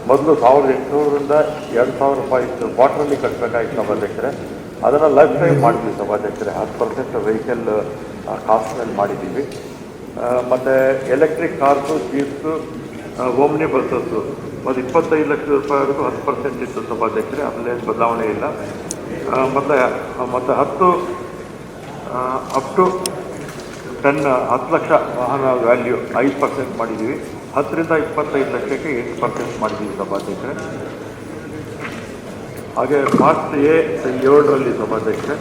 Speaker 6: ಮೊದಲು 1,800ರಿಂದ 2,000 ರೂಪಾಯಿ ಇತ್ತು, ಕ್ವಾರ್ಟರ್ಲಿ ಕಟ್ಟಬೇಕಾಗಿತ್ತು ಸಭಾಧ್ಯಕ್ಷರೇ. ಅದನ್ನು ಲೈಫ್ ಟೈಮ್ ಮಾಡಿದ್ವಿ ಸಭಾಧ್ಯಕ್ಷರೇ. 10% ವೆಹಿಕಲ್ ಕಾಸ್ಟ್ ಮೇಲೆ ಮಾಡಿದ್ದೀವಿ. ಮತ್ತು ಎಲೆಕ್ಟ್ರಿಕ್ ಕಾರ್ಸು, ಜೀಪ್ಸು, ಓಮ್ನಿ ಬಸ್ಸಸ್ಸು ಮತ್ತು 25 ಲಕ್ಷ ರೂಪಾಯಿವರೆಗೂ 10% ಇತ್ತು ಸಭಾಧ್ಯಕ್ಷರೇ, ಅದರಲ್ಲೇನು ಬದಲಾವಣೆ ಇಲ್ಲ. ಮತ್ತು 10 ಅಪ್ ಟು 10 ಲಕ್ಷ ವಾಹನ ವ್ಯಾಲ್ಯೂ 5% ಮಾಡಿದ್ದೀವಿ. 10ರಿಂದ 25 ಲಕ್ಷಕ್ಕೆ 8% ಮಾಡಿದ್ದೀವಿ ಸಭಾಧ್ಯಕ್ಷರೇ. ಹಾಗೆ ಪಾರ್ಟ್ ಎ 7ರಲ್ಲಿ ಸಭಾಧ್ಯಕ್ಷರೇ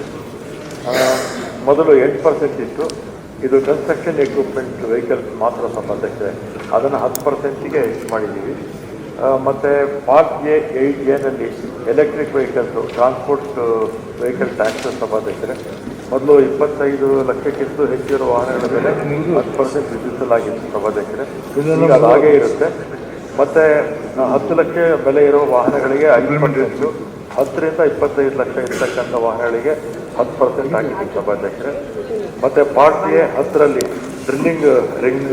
Speaker 6: ಮೊದಲು 8% ಇತ್ತು, ಇದು ಕನ್ಸ್ಟ್ರಕ್ಷನ್ ಎಕ್ವಿಪ್ಮೆಂಟ್ ವೆಹಿಕಲ್ಸ್ ಮಾತ್ರ ಸಭಾಧ್ಯಕ್ಷರೇ, ಅದನ್ನು 10%ಗೆ ಹೆಚ್ಚು ಮಾಡಿದ್ದೀವಿ. ಮತ್ತು ಪಾರ್ಟ್ ಎ 8ಎನಲ್ಲಿ electric vehicles, transport vehicle taxes ಸಭಾಧ್ಯಕ್ಷರೇ, ಮೊದಲು 25 ಲಕ್ಷಕ್ಕಿಂತ ಹೆಚ್ಚಿರುವ ವಾಹನಗಳ ಮೇಲೆ 10% ವಿಧಿಸಲಾಗಿತ್ತು ಸಭಾಧ್ಯಕ್ಷರೇ. ಈಗ ಅದು ಹಾಗೇ ಇರುತ್ತೆ. ಮತ್ತು 10 ಲಕ್ಷ ಬೆಲೆ ಇರುವ ವಾಹನಗಳಿಗೆ 5%, 10ರಿಂದ 25 ಲಕ್ಷ ಇರ್ತಕ್ಕಂಥ ವಾಹನಗಳಿಗೆ 10% ಆಗಿತ್ತು ಸಭಾಧ್ಯಕ್ಷರೇ. ಮತ್ತು ಪಾರ್ಟ್ ಎ 10ರಲ್ಲಿ ಡ್ರಿಲ್ಲಿಂಗ್ ರಿಂಗ್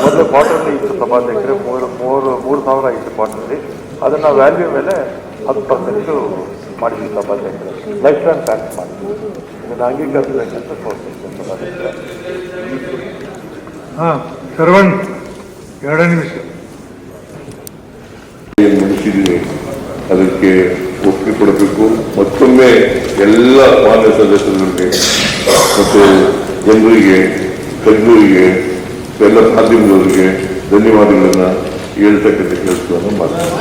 Speaker 6: ಮೊದಲು ಕ್ವಾರ್ಟರ್ಲಿ ಇತ್ತು ಸಭಾಧ್ಯಕ್ಷರೇ, 3,000 ಇತ್ತು ಕ್ವಾರ್ಟರ್ಲಿ, ಅದನ್ನು ವ್ಯಾಲ್ಯೂ ಮೇಲೆ 10% ಮಾಡಿದ್ವಿ ಸಭಾಧ್ಯಕ್ಷರೇ. ಲೈಫ್ ಟೈಮ್ ಟ್ಯಾಕ್ಸ್ ಮಾಡಿದ್ವಿ. ಇದನ್ನು ಅಂಗೀಕರಿಸಬೇಕಂತ ಕೋರ್ತೀನಿ ಸಭಾಧ್ಯಕ್ಷರೇ.
Speaker 5: ಶರವಣ್ 2 ನಿಮಿಷ
Speaker 1: ಮುಗಿಸಿದ್ದೀವಿ, ಅದಕ್ಕೆ ಒಪ್ಪಿಗೆ ಕೊಡಬೇಕು. ಮತ್ತೊಮ್ಮೆ ಎಲ್ಲ ಮಾನ್ಯ ಸದಸ್ಯರಿಗೆ ಮತ್ತು ಜನರಿಗೆ, ತಜ್ಞರಿಗೆ, ಎಲ್ಲ ಮಾಧ್ಯಮದವರಿಗೆ ಧನ್ಯವಾದಗಳನ್ನು ಹೇಳ್ತಕ್ಕಂಥ ಕೆಲಸವನ್ನು ಮಾಡ್ತಾರೆ.